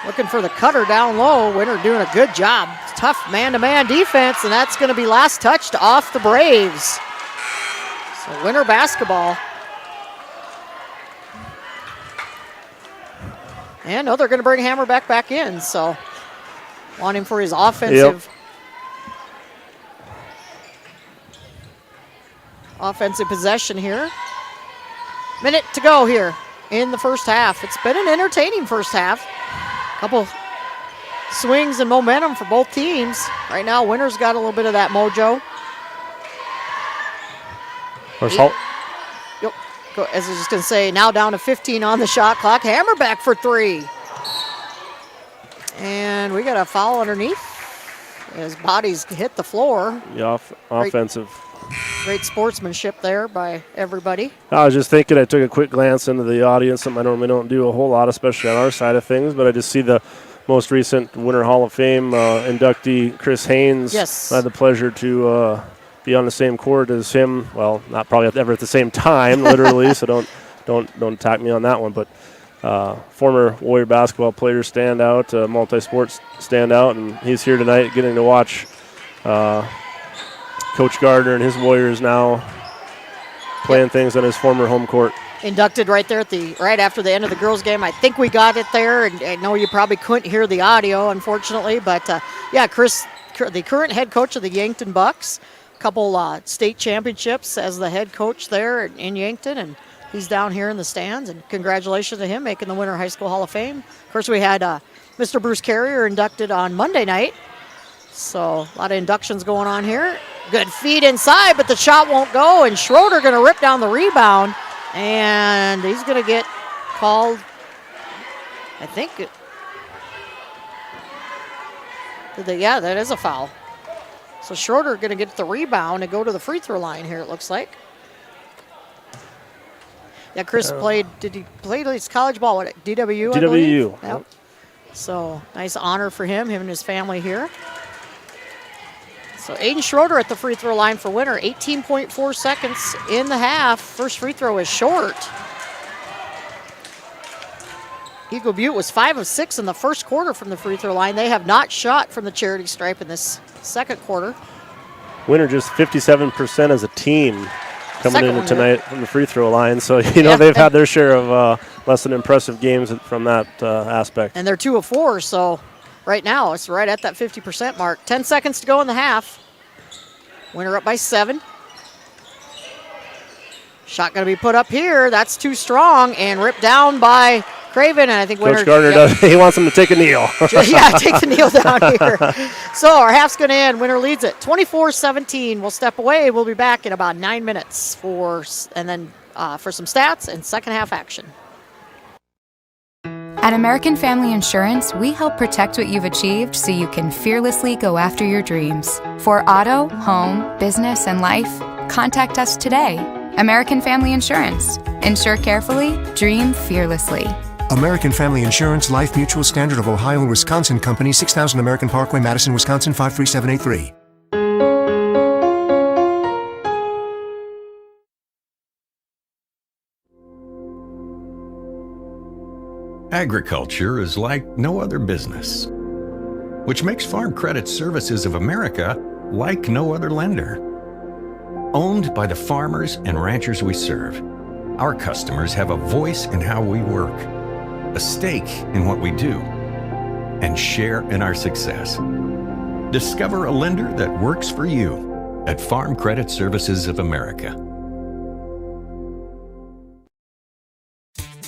S23: Looking for the cutter down low. Winter doing a good job. Tough man-to-man defense, and that's going to be last touched off the Braves. So Winter basketball. And they're going to bring Hammerbeck back in, so want him for his offensive possession here. Minute to go here in the first half. It's been an entertaining first half. Couple swings and momentum for both teams. Right now, Winter's got a little bit of that mojo. As I was just going to say, now down to 15 on the shot clock. Hammerbeck for 3. And we got a foul underneath. His body's hit the floor.
S24: Yeah, offensive.
S23: Great sportsmanship there by everybody.
S24: I was just thinking, I took a quick glance into the audience, something I normally don't do a whole lot, especially on our side of things, but I just see the most recent Winter Hall of Fame inductee, Chris Haynes.
S23: Yes.
S24: I had the pleasure to be on the same court as him. Well, not probably ever at the same time, literally, so don't attack me on that one, but former Warrior basketball player standout, multi-sports standout, and he's here tonight getting to watch Coach Gardner and his Warriors now playing things on his former home court.
S23: Inducted right there right after the end of the girls' game. I think we got it there, and I know you probably couldn't hear the audio, unfortunately, but Chris, the current head coach of the Yankton Bucks, a couple state championships as the head coach there in Yankton, and he's down here in the stands, and congratulations to him making the Winter High School Hall of Fame. Of course, we had Mr. Bruce Carrier inducted on Monday night, so a lot of inductions going on here. Good feed inside, but the shot won't go, and Schroeder going to rip down the rebound, and he's going to get called, I think. That is a foul. So Schroeder going to get the rebound and go to the free throw line here, it looks like. Yeah, Chris did he play his college ball at DWU?
S24: DWU.
S23: Yep. So nice honor for him and his family here. So Aiden Schroeder at the free throw line for Winter. 18.4 seconds in the half. First free throw is short. Eagle Butte was 5 of 6 in the first quarter from the free throw line. They have not shot from the charity stripe in this second quarter.
S24: Winter just 57% as a team coming in tonight from the free throw line. So, they've had their share of less than impressive games from that aspect.
S23: And they're 2 of 4, so right now it's right at that 50% mark. 10 seconds to go in the half. Winter up by 7. Shot going to be put up here. That's too strong and ripped down by Craven, and I think
S24: Coach Gardner does. He wants him to take a kneel.
S23: Yeah, take the kneel down here. So our half's going to end. Winner leads it 24-17. We'll step away. We'll be back in about 9 minutes for some stats and second half action.
S5: At American Family Insurance, we help protect what you've achieved so you can fearlessly go after your dreams. For auto, home, business, and life, contact us today. American Family Insurance. Insure carefully, dream fearlessly.
S8: American Family Insurance, Life Mutual, Standard of Ohio and Wisconsin Company, 6000 American Parkway, Madison, Wisconsin, 53783.
S6: Agriculture is like no other business, which makes Farm Credit Services of America like no other lender. Owned by the farmers and ranchers we serve, our customers have a voice in how we work, a stake in what we do, and share in our success. Discover a lender that works for you at Farm Credit Services of America.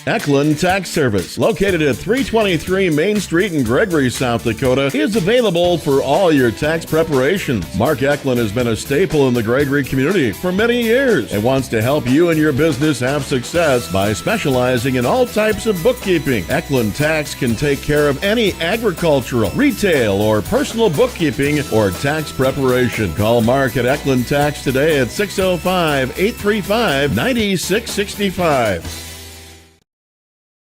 S7: Eklund Tax Service, located at 323 Main Street in Gregory, South Dakota, is available for all your tax preparations. Mark Eklund has been a staple in the Gregory community for many years and wants to help you and your business have success by specializing in all types of bookkeeping. Eklund Tax can take care of any agricultural, retail, or personal bookkeeping or tax preparation. Call Mark at Eklund Tax today at 605-835-9665.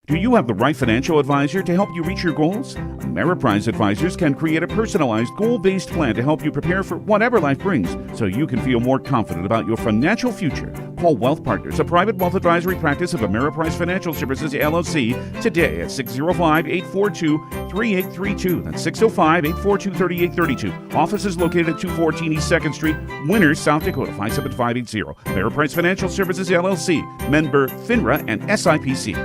S2: Do you have the right financial advisor to help you reach your goals? Ameriprise Advisors can create a personalized, goal-based plan to help you prepare for whatever life brings so you can feel more confident about your financial future. Call Wealth Partners, a private wealth advisory practice of Ameriprise Financial Services, LLC, today at 605-842-3832. That's 605-842-3832. Office is located at 214 East 2nd Street, Winters, South Dakota, 57580. Ameriprise Financial Services, LLC, member FINRA and SIPC.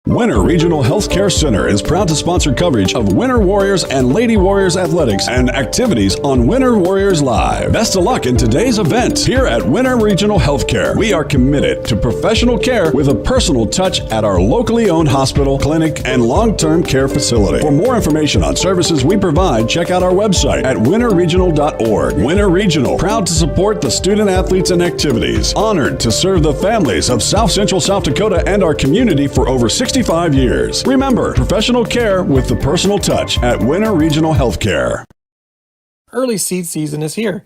S20: Winter Regional Healthcare Center is proud to sponsor coverage of Winter Warriors and Lady Warriors athletics and activities on Winter Warriors Live. Best of luck in today's event. Here at Winter Regional Healthcare, we are committed to professional care with a personal touch at our locally owned hospital, clinic, and long-term care facility. For more information on services we provide, check out our website at winterregional.org. Winter Regional, proud to support the student athletes and activities. Honored to serve the families of South Central South Dakota and our community for over 65 years. Remember, professional care with the personal touch at Winter Regional Healthcare.
S9: Early seed season is here.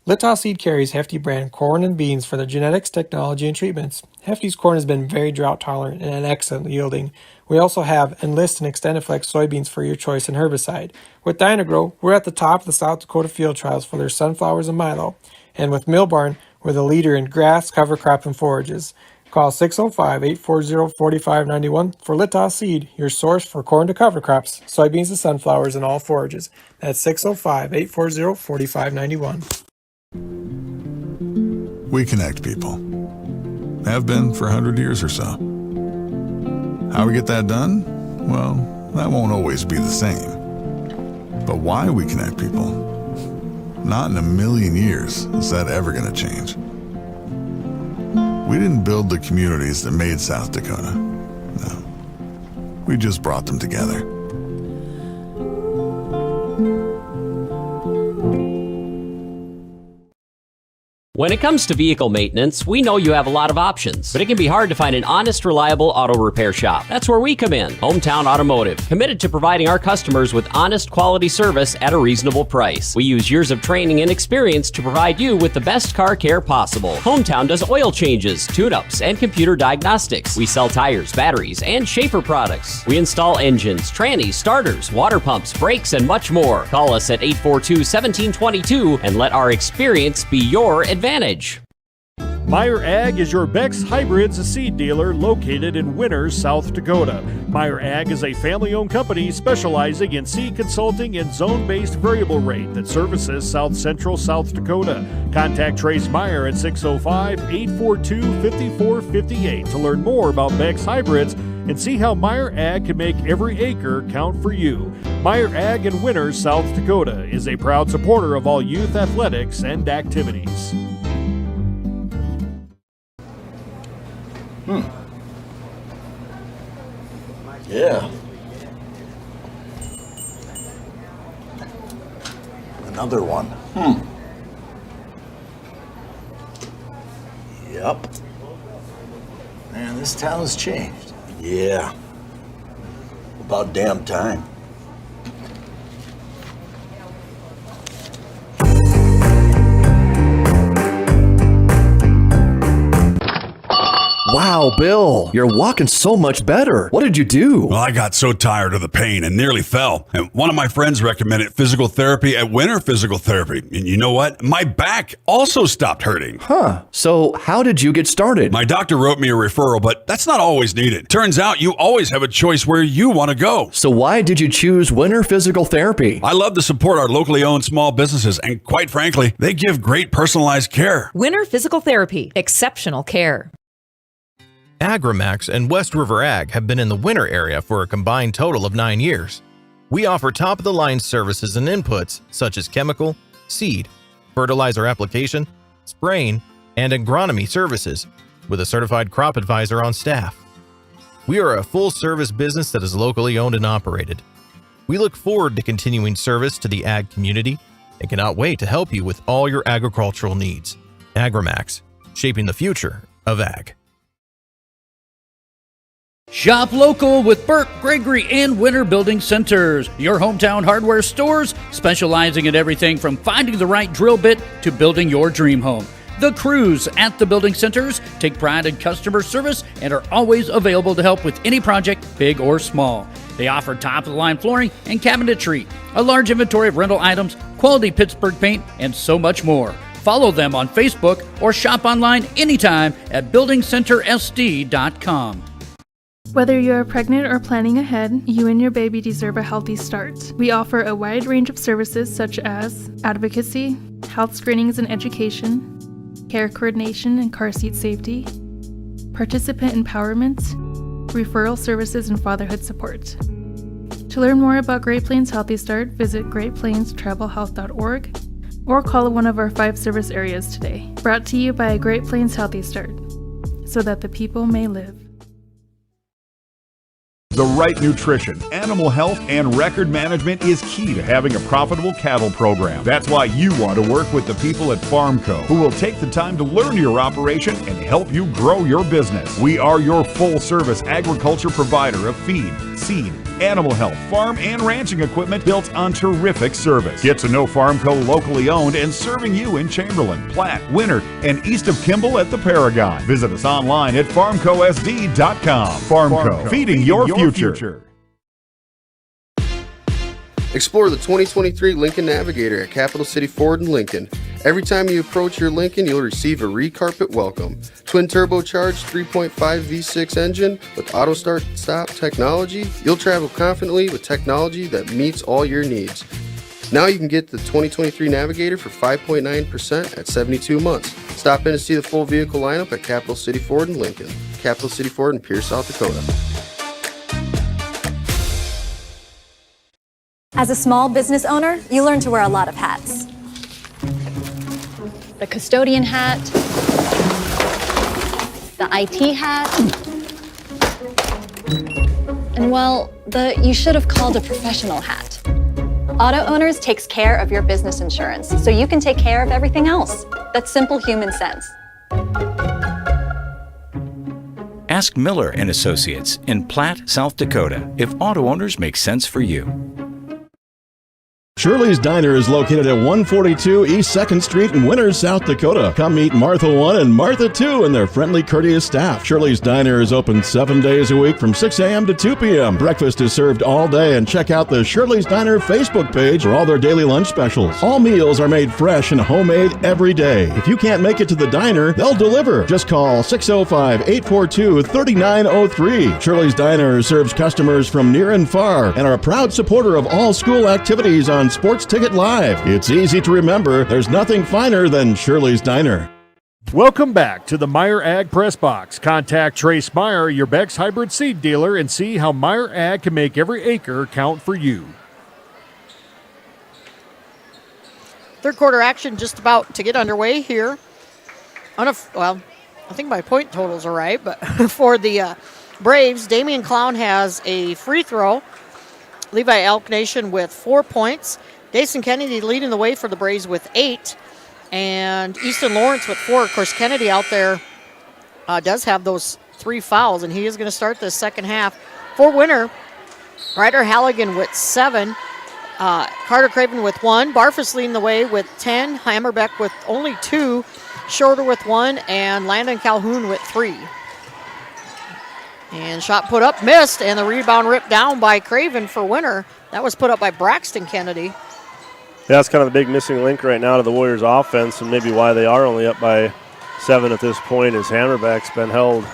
S9: Littow Seed carries Hefty brand corn and beans for their genetics, technology, and treatments. Hefty's corn has been very drought tolerant and an excellent yielding. We also have Enlist and XtendFlex soybeans for your choice in herbicide. With Dynagrow, we're at the top of the South Dakota field trials for their sunflowers and milo. And with Millbarn, we're the leader in grass, cover crop, and forages. Call 605-840-4591 for Littow Seed, your source for corn to cover crops, soybeans to sunflowers, and all forages. That's 605-840-4591.
S12: We connect people. Have been for 100 years or so. How we get that done? Well, that won't always be the same. But why we connect people? Not in a million years is that ever going to change. We didn't build the communities that made South Dakota. No. We just brought them together.
S25: When it comes to vehicle maintenance, we know you have a lot of options, but it can be hard to find an honest, reliable auto repair shop. That's where we come in, Hometown Automotive, committed to providing our customers with honest, quality service at a reasonable price. We use years of training and experience to provide you with the best car care possible. Hometown does oil changes, tune-ups, and computer diagnostics. We sell tires, batteries, and Schaefer products. We install engines, trannies, starters, water pumps, brakes, and much more. Call us at 842-1722 and let our experience be your advantage.
S22: Meyer Ag is your Beck's Hybrids seed dealer located in Winters, South Dakota. Meyer Ag is a family-owned company specializing in seed consulting and zone-based variable rate that services South Central South Dakota. Contact Trace Meyer at 605-842-5458 to learn more about Beck's Hybrids and see how Meyer Ag can make every acre count for you. Meyer Ag in Winters, South Dakota is a proud supporter of all youth athletics and activities.
S10: Yeah. Another one. Yep. Man, this town's changed. Yeah. About damn time.
S11: Wow, Bill, you're walking so much better. What did you do?
S21: Well, I got so tired of the pain and nearly fell. And one of my friends recommended physical therapy at Winter Physical Therapy. And you know what? My back also stopped hurting.
S11: Huh. So how did you get started?
S21: My doctor wrote me a referral, but that's not always needed. Turns out you always have a choice where you want to go.
S11: So why did you choose Winter Physical Therapy?
S21: I love to support our locally owned small businesses, and quite frankly, they give great personalized care.
S14: Winter Physical Therapy. Exceptional care.
S15: Agrimax and West River Ag have been in the Winter area for a combined total of 9 years. We offer top-of-the-line services and inputs such as chemical, seed, fertilizer application, spraying, and agronomy services with a certified crop advisor on staff. We are a full-service business that is locally owned and operated. We look forward to continuing service to the ag community and cannot wait to help you with all your agricultural needs. Agrimax, shaping the future of ag.
S16: Shop local with Burke, Gregory, and Winter Building Centers, your hometown hardware stores specializing in everything from finding the right drill bit to building your dream home. The crews at the building centers take pride in customer service and are always available to help with any project, big or small. They offer top-of-the-line flooring and cabinetry, a large inventory of rental items, quality Pittsburgh paint, and so much more. Follow them on Facebook or shop online anytime at buildingcentersd.com.
S26: Whether you're pregnant or planning ahead, you and your baby deserve a healthy start. We offer a wide range of services such as advocacy, health screenings and education, care coordination and car seat safety, participant empowerment, referral services, and fatherhood support. To learn more about Great Plains Healthy Start, visit greatplainstravelhealth.org or call one of our 5 service areas today. Brought to you by Great Plains Healthy Start, so that the people may live.
S2: The right nutrition, animal health, and record management is key to having a profitable cattle program. That's why you want to work with the people at Farmco, who will take the time to learn your operation and help you grow your business. We are your full-service agriculture provider of feed, seed, animal health, farm, and ranching equipment built on terrific service. Get to know Farmco locally owned and serving you in Chamberlain, Platte, Winter, and east of Kimball at the Paragon. Visit us online at farmcosd.com. Farmco, feeding your future.
S27: Explore the 2023 Lincoln Navigator at Capital City Ford in Lincoln. Every time you approach your Lincoln, you'll receive a recarpet welcome. Twin turbocharged 3.5 V6 engine with auto start stop technology. You'll travel confidently with technology that meets all your needs. Now you can get the 2023 Navigator for 5.9% at 72 months. Stop in to see the full vehicle lineup at Capital City Ford in Lincoln. Capital City Ford in Pierce, South Dakota.
S28: As a small business owner, you learn to wear a lot of hats. The custodian hat, the IT hat, and well, the you should have called a professional hat. Auto Owners takes care of your business insurance, so you can take care of everything else. That's simple human sense.
S29: Ask Miller & Associates in Platte, South Dakota, if auto owners make sense for you.
S7: Shirley's Diner is located at 142 East 2nd Street in Winters, South Dakota. Come meet Martha 1 and Martha 2 and their friendly, courteous staff. Shirley's Diner is open 7 days a week from 6 a.m. to 2 p.m. Breakfast is served all day, and check out the Shirley's Diner Facebook page for all their daily lunch specials. All meals are made fresh and homemade every day. If you can't make it to the diner, they'll deliver. Just call 605-842-3903. Shirley's Diner serves customers from near and far and are a proud supporter of all school activities on Sports Ticket Live. It's easy to remember. There's nothing finer than Shirley's Diner.
S22: Welcome back to the Meyer Ag Press Box. Contact Trace Meyer, your Beck's hybrid seed dealer, and see how Meyer Ag can make every acre count for you.
S23: Third quarter action just about to get underway here. Well, I think my point totals are right, but for the Braves, Damian Clown has a free throw. Levi Elk Nation with 4 points. Dason Kennedy leading the way for the Braves with 8. And Easton Lawrence with 4. Of course, Kennedy out there does have those 3 fouls, and he is going to start the second half. For Winter, Ryder Halligan with 7. Carter Craven with 1. Barfus leading the way with 10. Hammerbeck with only 2. Shorter with 1. And Landon Calhoun with 3. And shot put up, missed, and the rebound ripped down by Craven for Winter. That was put up by Braxton Kennedy.
S1: Yeah, that's kind of the big missing link right now to the Warriors' offense, and maybe why they are only up by 7 at this point is Hammerbeck's been held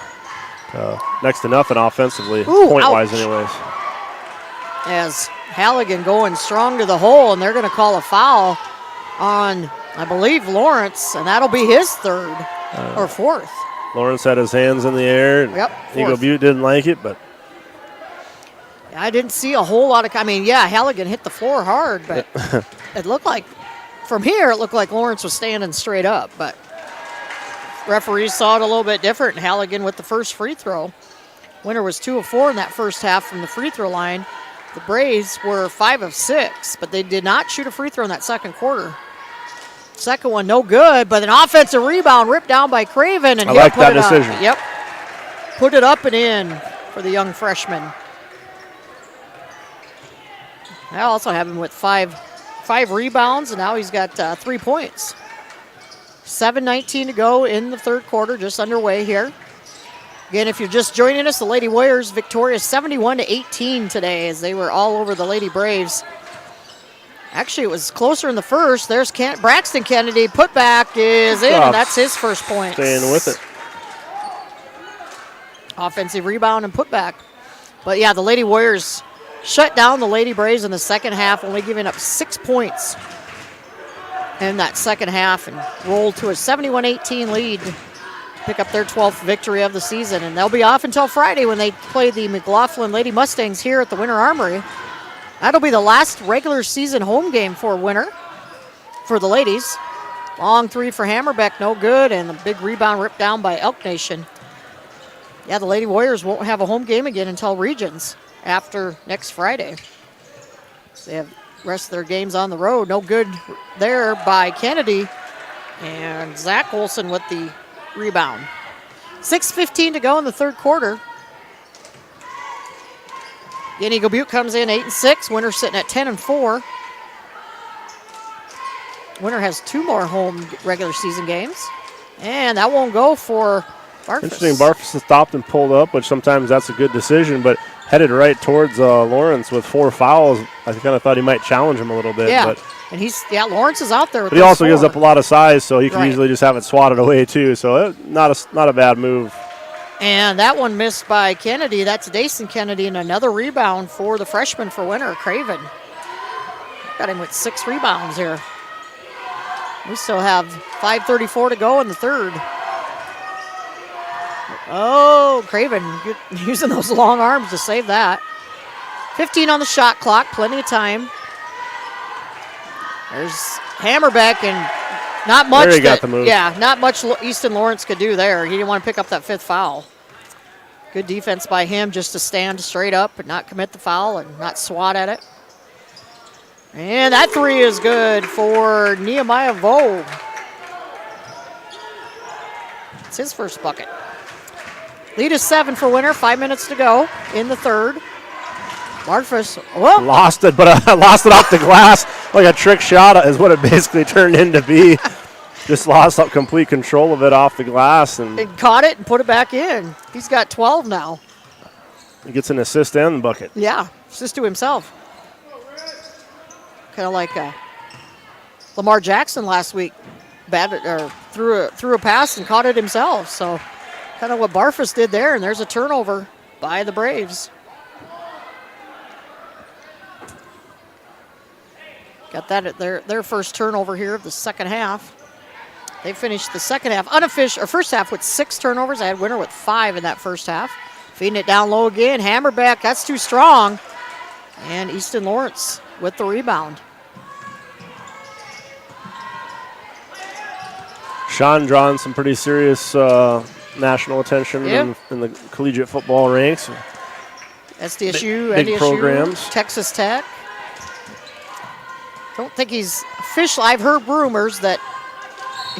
S1: next to nothing offensively, point-wise anyways.
S23: As Halligan going strong to the hole, and they're going to call a foul on, I believe, Lawrence, and that'll be his 3rd or 4th.
S1: Lawrence had his hands in the air. And Eagle Butte didn't like it, but
S23: I didn't see a whole lot of. Halligan hit the floor hard, but it looked like from here it looked like Lawrence was standing straight up. But referees saw it a little bit different. And Halligan with the first free throw. Winter was 2 of 4 in that first half from the free throw line. The Braves were 5 of 6, but they did not shoot a free throw in that second quarter. Second one, no good, but an offensive rebound ripped down by Craven. And
S1: I like that decision.
S23: Yep. Put it up and in for the young freshman. I also have him with five rebounds, and now he's got 3 points. 7:19 to go in the third quarter, just underway here. Again, if you're just joining us, the Lady Warriors victorious 71-18 today as they were all over the Lady Braves. Actually, it was closer in the first. There's Braxton Kennedy. Putback is in, and that's his first point.
S1: Staying with it.
S23: Offensive rebound and putback. But, yeah, the Lady Warriors shut down the Lady Braves in the second half, only giving up 6 points in that second half and rolled to a 71-18 lead to pick up their 12th victory of the season. And they'll be off until Friday when they play the McLaughlin Lady Mustangs here at the Winter Armory. That'll be the last regular season home game for Winter for the ladies. Long 3 for Hammerbeck, no good, and the big rebound ripped down by Elk Nation. Yeah, the Lady Warriors won't have a home game again until Regions after next Friday. They have the rest of their games on the road. No good there by Kennedy, and Zach Olson with the rebound. 6:15 to go in the third quarter. Again, Eagle Butte comes in 8-6. Winter sitting at 10-4. Winter has 2 more home regular season games. And that won't go for Barfus.
S1: Interesting, Barfus has stopped and pulled up, which sometimes that's a good decision, but headed right towards Lawrence with 4 fouls. I kind of thought he might challenge him a little bit.
S23: Yeah,
S1: but
S23: and Lawrence is out there with
S1: But he also
S23: 4.
S1: gives up a lot of size, so he can easily just have it swatted away too. So not a bad move.
S23: And that one missed by Kennedy. That's Dason Kennedy, and another rebound for the freshman for Winter, Craven. Got him with 6 rebounds here. We still have 5:34 to go in the third. Oh, Craven using those long arms to save that. 15 on the shot clock, plenty of time. There's Hammerbeck, and not much.
S1: There he got the move.
S23: Yeah, not much Easton Lawrence could do there. He didn't want to pick up that 5th foul. Good defense by him just to stand straight up and not commit the foul and not swat at it. And that 3 is good for Nehemiah Vogue. It's his first bucket. Lead is 7 for Winter, 5 minutes to go in the third. Barfus,
S1: lost it, but I lost it off the glass. Like a trick shot is what it basically turned into be. Just lost complete control of it off the glass. And
S23: caught it and put it back in. He's got 12 now.
S1: He gets an assist and the bucket.
S23: Yeah, assist to himself. Kind of like Lamar Jackson last week. Threw a pass and caught it himself. So kind of what Barfus did there, and there's a turnover by the Braves. Got that at their first turnover here of the second half. They finished the second half first half with 6 turnovers. I had Winter with 5 in that first half. Feeding it down low again. Hammerbeck, that's too strong. And Easton Lawrence with the rebound.
S1: Sean drawing some pretty serious national attention in the collegiate football ranks.
S23: SDSU,
S1: big
S23: NDSU,
S1: programs.
S23: Texas Tech. Don't think he's official. I've heard rumors that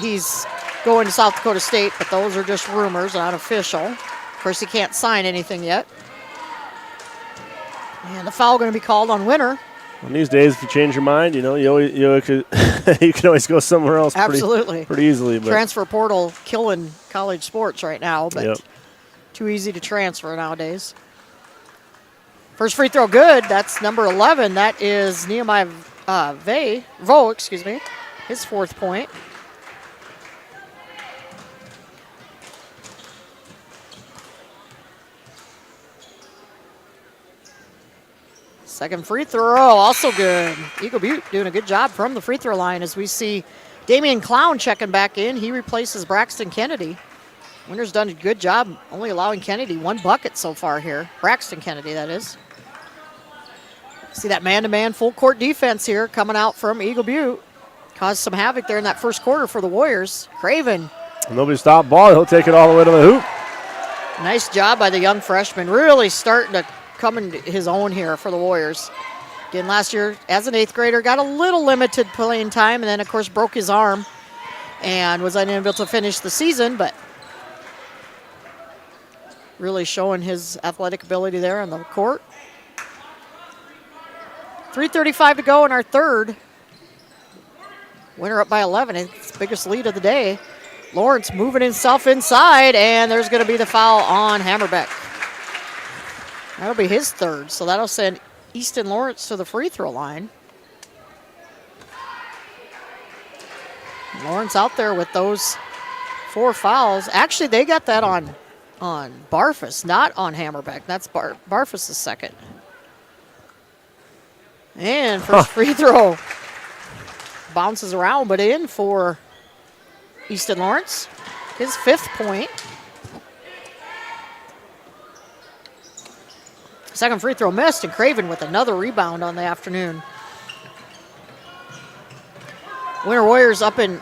S23: he's going to South Dakota State, but those are just rumors, not official. Of course, he can't sign anything yet. And the foul going to be called on Winter.
S1: And these days, if you change your mind, you can always go somewhere else.
S23: Absolutely,
S1: pretty easily. But
S23: transfer portal killing college sports right now, but too easy to transfer nowadays. First free throw good. That's number 11. That is Nehemiah Vo, excuse me, his 4th point. Second free throw, also good. Eagle Butte doing a good job from the free throw line as we see Damian Clown checking back in. He replaces Braxton Kennedy. Winter's done a good job only allowing Kennedy 1 bucket so far here. Braxton Kennedy, that is. See that man-to-man full court defense here coming out from Eagle Butte. Caused some havoc there in that first quarter for the Warriors. Craven.
S1: Nobody stopped ball. He'll take it all the way to the hoop.
S23: Nice job by the young freshman. Really starting to come into his own here for the Warriors. Again, last year as an 8th grader, got a little limited playing time and then, of course, broke his arm and was unable to finish the season, but really showing his athletic ability there on the court. 3:35 to go in our third. Winter up by 11. It's the biggest lead of the day. Lawrence moving himself inside, and there's going to be the foul on Hammerbeck. That'll be his 3rd, so that'll send Easton Lawrence to the free throw line. Lawrence out there with those 4 fouls. Actually, they got that on Barfus, not on Hammerbeck. That's Barfus' 2nd. And first free throw bounces around, but in for Easton Lawrence. His 5th point. Second free throw missed, and Craven with another rebound on the afternoon. Winter Warriors up in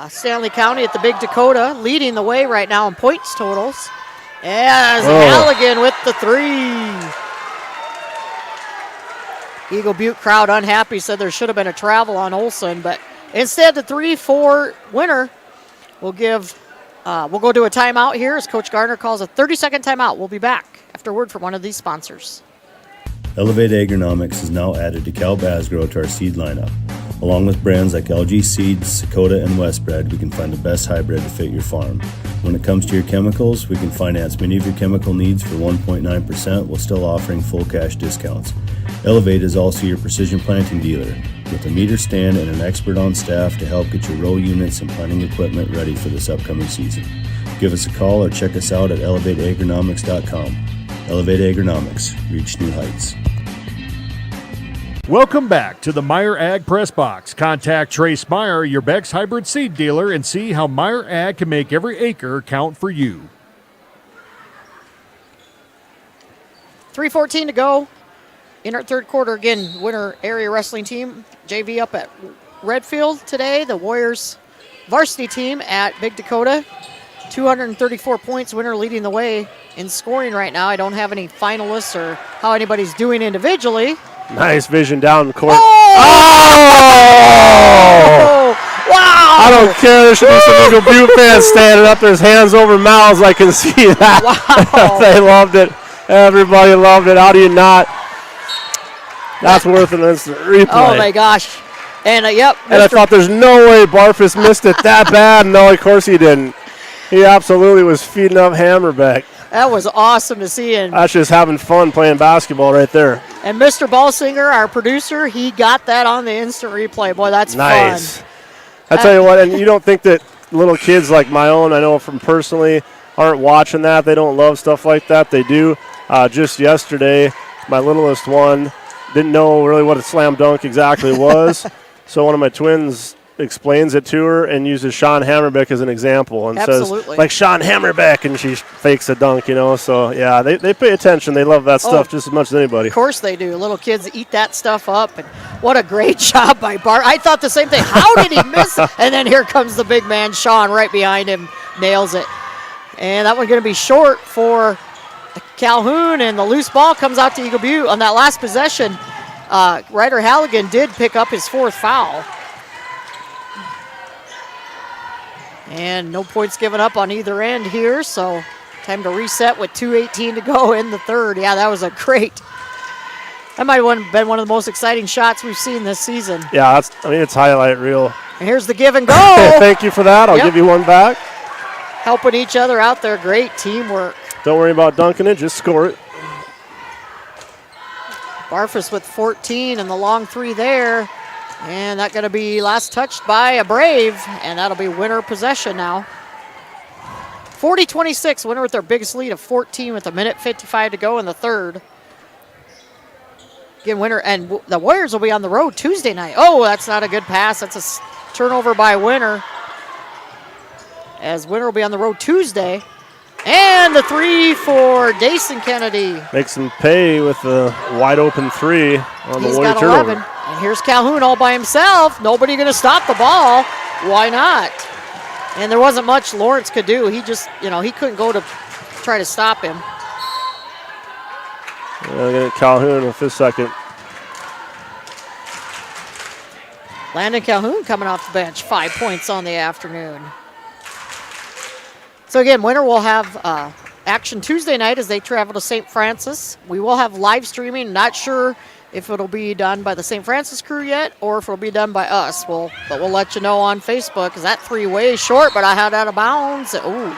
S23: Stanley County at the Big Dakota, leading the way right now in points totals. As Halligan with the 3. Eagle Butte crowd unhappy, said there should have been a travel on Olson, but instead the 3 for Winter. We'll go to a timeout here as Coach Gardner calls a 30-second timeout. We'll be back after a word from one of these sponsors.
S3: Elevate Agronomics is now added to Cal Basgrow to our seed lineup. Along with brands like LG Seeds, Sakota, and Westbred, we can find the best hybrid to fit your farm. When it comes to your chemicals, we can finance many of your chemical needs for 1.9% while still offering full cash discounts. Elevate is also your precision planting dealer, with a meter stand and an expert on staff to help get your row units and planting equipment ready for this upcoming season. Give us a call or check us out at elevateagronomics.com. Elevate Agronomics. Reach new heights.
S22: Welcome back to the Meyer Ag Press Box. Contact Trace Meyer, your Beck's hybrid seed dealer, and see how Meyer Ag can make every acre count for you.
S23: 3:14 to go in our third quarter. Again, Winter area wrestling team, JV up at Redfield today. The Warriors varsity team at Big Dakota. 234 points, Winter leading the way in scoring right now. I don't have any finalists or how anybody's doing individually.
S1: Nice vision down the court.
S23: Oh! Wow!
S1: I don't care. There should be some Eagle Butte fans standing up. There's hands over mouths. I can see that.
S23: Wow.
S1: They loved it. Everybody loved it. How do you not? That's worth an instant replay.
S23: Oh, my gosh. And, yep.
S1: And I thought there's no way Barfus missed it that bad. No, of course he didn't. He absolutely was feeding up Hammerbeck.
S23: That was awesome to see. And
S1: that's just having fun playing basketball right there.
S23: And Mr. Ballsinger, our producer, he got that on the instant replay. Boy, that's
S1: nice.
S23: fun.
S1: I tell you what, and you don't think that little kids like my own, I know from personally, aren't watching that. They don't love stuff like that. They do. Just yesterday, my littlest one didn't know really what a slam dunk exactly was. So one of my twins explains it to her and uses Sean Hammerbeck as an example and says, like Sean Hammerbeck, and she fakes a dunk, you know. So, yeah, they pay attention. They love that stuff just as much as anybody.
S23: Of course they do. Little kids eat that stuff up. And what a great job by Bart. I thought the same thing. How did he miss it? And then here comes the big man, Sean, right behind him, nails it. And that one's going to be short for Calhoun, and the loose ball comes out to Eagle Butte. On that last possession, Ryder Halligan did pick up his 4th foul. And no points given up on either end here, so time to reset with 2:18 to go in the third. Yeah, that was a great. That might have been one of the most exciting shots we've seen this season.
S1: Yeah, it's highlight reel.
S23: And here's the give and go.
S1: Thank you for that. I'll give you one back.
S23: Helping each other out there. Great teamwork.
S1: Don't worry about dunking it. Just score it.
S23: Barfus with 14 and the long 3 there. And that's going to be last touched by a Brave, and that'll be winner possession now. 40-26, winner with their biggest lead of 14 with 1:55 to go in the third. Again, winner, and the Warriors will be on the road Tuesday night. Oh, that's not a good pass. That's a turnover by Winner. As Winner will be on the road Tuesday. And the 3 for Dason Kennedy.
S1: Makes him pay with a wide open 3 on the Warrior turnover.
S23: 11. And here's Calhoun all by himself. Nobody going to stop the ball. Why not? And there wasn't much Lawrence could do. He just, he couldn't go to try to stop him.
S1: Get Calhoun with his second.
S23: Landon Calhoun coming off the bench. 5 points on the afternoon. So again, Winter will have action Tuesday night as they travel to St. Francis. We will have live streaming. Not sure if it'll be done by the St. Francis crew yet or if it'll be done by us. But we'll let you know on Facebook. Is that 3 way short, but I had out of bounds. Ooh,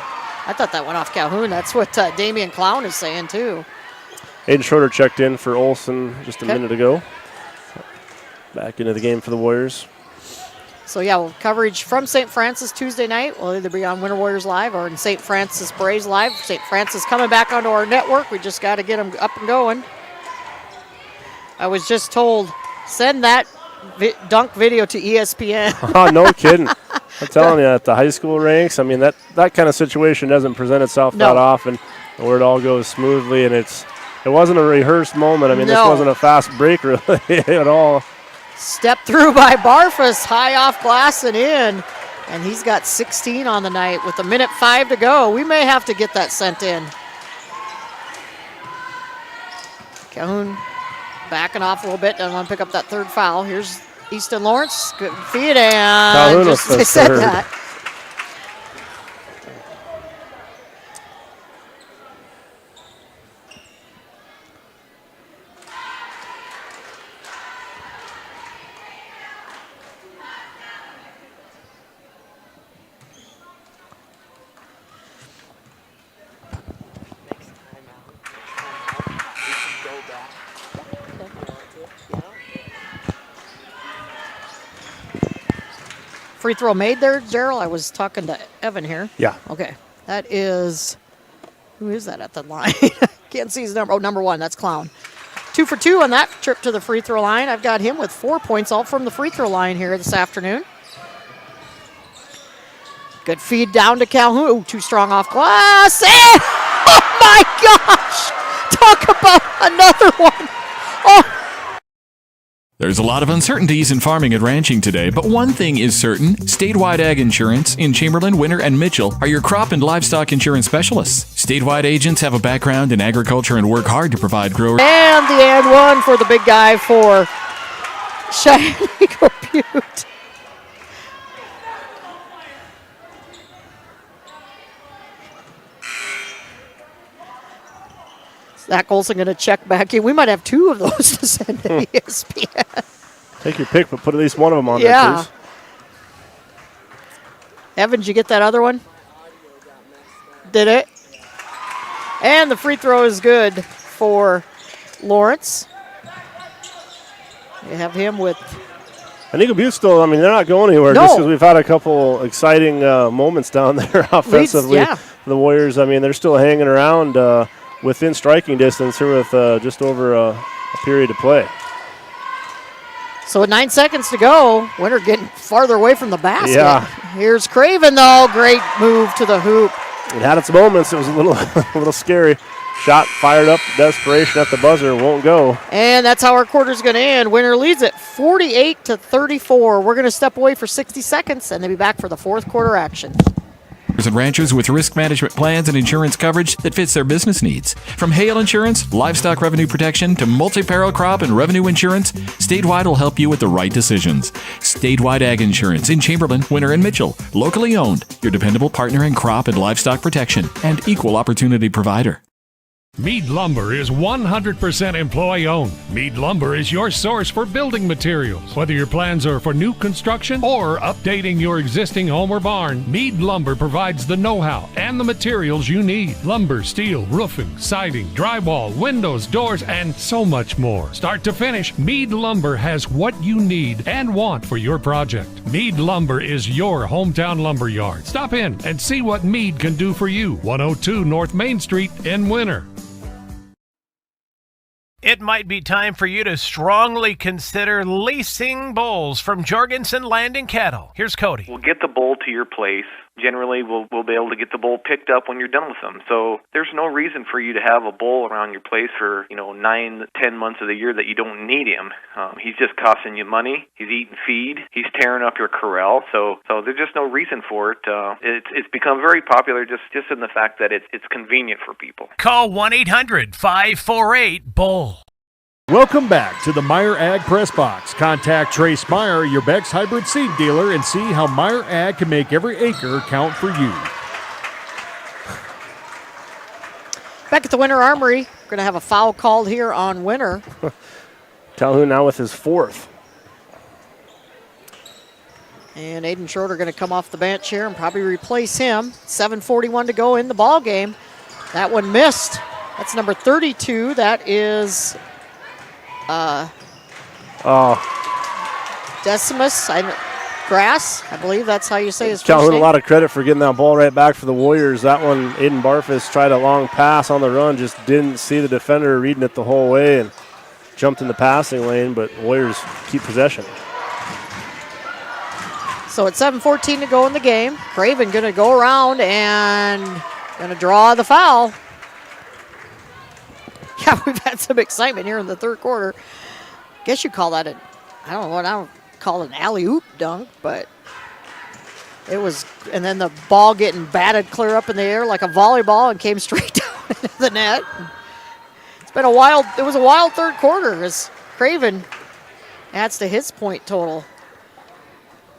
S23: I thought that went off Calhoun. That's what Damian Clown is saying too.
S1: Aiden Schroeder checked in for Olsen just a minute ago. Back into the game for the Warriors.
S23: So yeah, we'll coverage from St. Francis Tuesday night. We'll either be on Winter Warriors Live or in St. Francis Braves Live. St. Francis coming back onto our network. We just got to get them up and going. I was just told, send that dunk video to ESPN.
S1: Oh, no kidding. I'm telling you, at the high school ranks, that kind of situation doesn't present itself that often, where it all goes smoothly, and it wasn't a rehearsed moment. This wasn't a fast break really at all.
S23: Step through by Barfus, high off glass and in, and he's got 16 on the night with 1:05 to go. We may have to get that sent in. Calhoun backing off a little bit, doesn't want to pick up that 3rd foul. Here's Easton Lawrence, good feed, and just as I said that. Free throw made there, Gerald. I was talking to Evan here.
S1: Yeah.
S23: Okay. That is, who is that at the line? Can't see his number. Oh, number 1. That's Clown. 2 for 2 on that trip to the free throw line. I've got him with 4 points all from the free throw line here this afternoon. Good feed down to Calhoun. Ooh, too strong off glass. And, oh my gosh! Talk about another one. Oh.
S4: There's a lot of uncertainties in farming and ranching today, but one thing is certain. Statewide Ag Insurance in Chamberlain, Winter, and Mitchell are your crop and livestock insurance specialists. Statewide agents have a background in agriculture and work hard to provide growers.
S23: And the and one for the big guy for Cheyenne Butte. Zach Olsen going to check back in. We might have 2 of those to send to ESPN.
S1: Take your pick, but put at least one of them on there, please.
S23: Evan, did you get that other one? Did it? And the free throw is good for Lawrence. You have him with...
S1: And Eagle Butte still, they're not going anywhere just because we've had a couple exciting moments down there offensively. The Warriors, they're still hanging around within striking distance here with just over a period to play.
S23: So with 9 seconds to go, Winter getting farther away from the basket.
S1: Yeah.
S23: Here's Craven, though. Great move to the hoop.
S1: It had its moments. It was a little scary. Shot fired up, desperation at the buzzer, won't go.
S23: And that's how our quarter's going to end. Winter leads it 48-34. We're going to step away for 60 seconds and then be back for the 4th quarter action.
S4: and ranchers with risk management plans and insurance coverage that fits their business needs. From hail insurance, livestock revenue protection, to multi-peril crop and revenue insurance, Statewide will help you with the right decisions. Statewide Ag Insurance in Chamberlain, Winter, and Mitchell. Locally owned, your dependable partner in crop and livestock protection, and equal opportunity provider.
S5: Mead Lumber is 100% employee-owned. Mead Lumber is your source for building materials. Whether your plans are for new construction or updating your existing home or barn, Mead Lumber provides the know-how and the materials you need. Lumber, steel, roofing, siding, drywall, windows, doors, and so much more. Start to finish, Mead Lumber has what you need and want for your project. Mead Lumber is your hometown lumber yard. Stop in and see what Mead can do for you. 102 North Main Street in Winter.
S6: It might be time for you to strongly consider leasing bulls from Jorgensen Land and Cattle. Here's Cody.
S8: We'll get the bull to your place. Generally, we'll be able to get the bull picked up when you're done with them. So there's no reason for you to have a bull around your place for 9 to 10 months of the year that you don't need him. He's just costing you money. He's eating feed. He's tearing up your corral. So there's just no reason for it. It's become very popular just in the fact that it's convenient for people.
S6: Call 1-800-548-BULL.
S22: Welcome back to the Meyer Ag Press Box. Contact Trace Meyer, your Beck's hybrid seed dealer, and see how Meyer Ag can make every acre count for you.
S23: Back at the Winter Armory, we're going to have a foul called here on Winter.
S1: Calhoun now with his 4th.
S23: And Aiden Schroeder going to come off the bench here and probably replace him. 7:41 to go in the ball game. That one missed. That's number 32. That is Decimus Grass. I believe that's how you say his first
S1: Calhoun
S23: name.
S1: a lot of credit for getting that ball right back for the Warriors. That one, Aiden Barfus tried a long pass on the run, just didn't see the defender reading it the whole way and jumped in the passing lane, but Warriors keep possession.
S23: So it's 7:14 to go in the game. Craven going to go around and going to draw the foul. Yeah, we've had some excitement here in the third quarter. Guess you call that I don't call it an alley-oop dunk, but it was, and then the ball getting batted clear up in the air like a volleyball and came straight down into the net. It was a wild third quarter as Craven adds to his point total.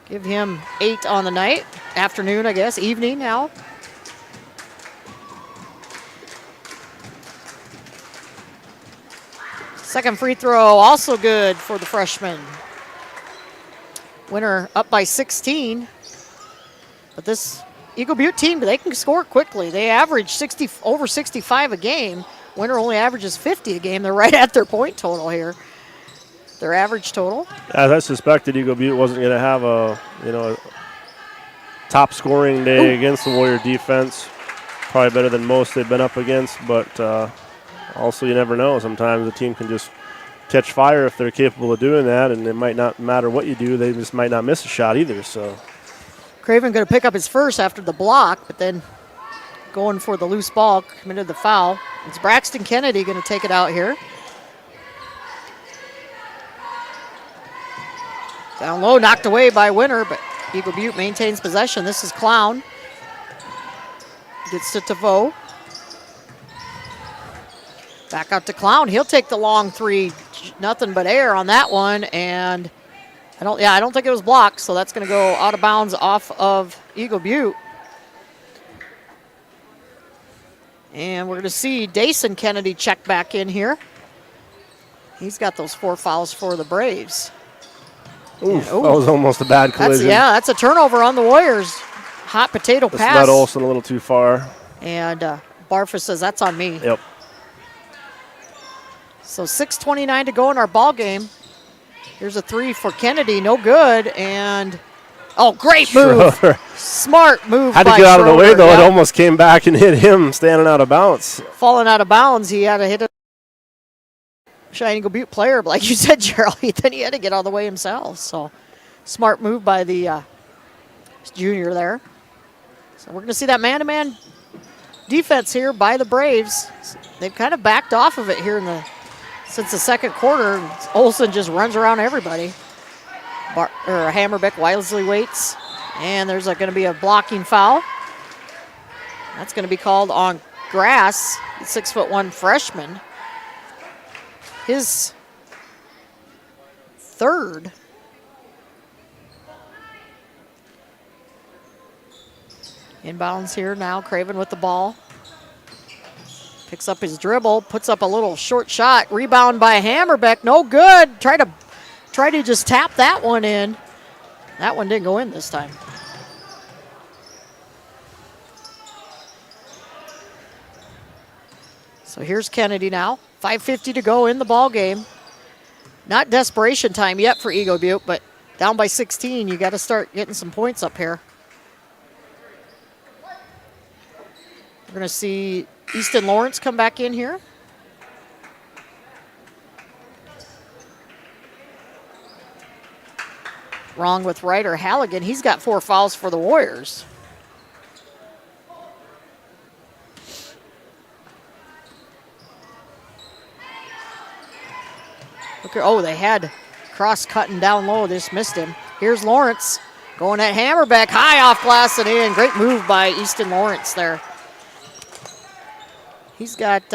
S23: Give him 8 on the night, afternoon, I guess, evening now. Second free throw, also good for the freshman. Winner up by 16. But this Eagle Butte team, they can score quickly. They average over 65 a game. Winner only averages 50 a game. They're right at their point total here. Their average total.
S1: As I suspected, Eagle Butte wasn't going to have a top scoring day against the Warrior defense. Probably better than most they've been up against, but also you never know. Sometimes a team can just catch fire if they're capable of doing that, and it might not matter what you do. They just might not miss a shot either. So
S23: Craven going to pick up his first after the block, but then going for the loose ball, committed the foul. It's Braxton Kennedy going to take it out here. Down low, knocked away by Winter, but Eagle Butte maintains possession. This is Clown. Gets to Tavo. Back out to Clown. He'll take the long three. Nothing but air on that one, and I don't think it was blocked, so that's going to go out of bounds off of Eagle Butte. And we're going to see Dason Kennedy check back in here. He's got those 4 fouls for the Braves.
S1: Oof, that was almost a bad collision.
S23: That's a turnover on the Warriors. Hot potato pass.
S1: Led Olsen a little too far.
S23: And Barfa says, that's on me.
S1: Yep.
S23: So 6:29 to go in our ball game. Here's a 3 for Kennedy, no good. And, great move.
S1: Schroeder.
S23: Smart move
S1: Had to
S23: by
S1: get out of the way, though.
S23: Yep.
S1: It almost came back and hit him standing out of bounds.
S23: Falling out of bounds, he had to hit a Shining Eagle Butte player, but like you said, Gerald, then he had to get out of the way himself. So smart move by the junior there. So we're going to see that man-to-man defense here by the Braves. They've kind of backed off of it here since the second quarter. Olsen just runs around everybody. Hammerbeck wisely waits, and there's going to be a blocking foul. That's going to be called on grass. 6'1" freshman. His third. Inbounds here now. Craven with the ball. Picks up his dribble, puts up a little short shot. Rebound by Hammerbeck, no good. Try to just tap that one in. That one didn't go in this time. So here's Kennedy now. 5:50 to go in the ball game. Not desperation time yet for Eagle Butte, but down by 16, you got to start getting some points up here. We're going to see Easton Lawrence come back in here. Wrong with Ryder Halligan. He's got 4 fouls for the Warriors. Okay, oh, they had cross cutting down low. Just missed him. Here's Lawrence going at Hammerbeck. High off glass and in. Great move by Easton Lawrence there. He's got 8,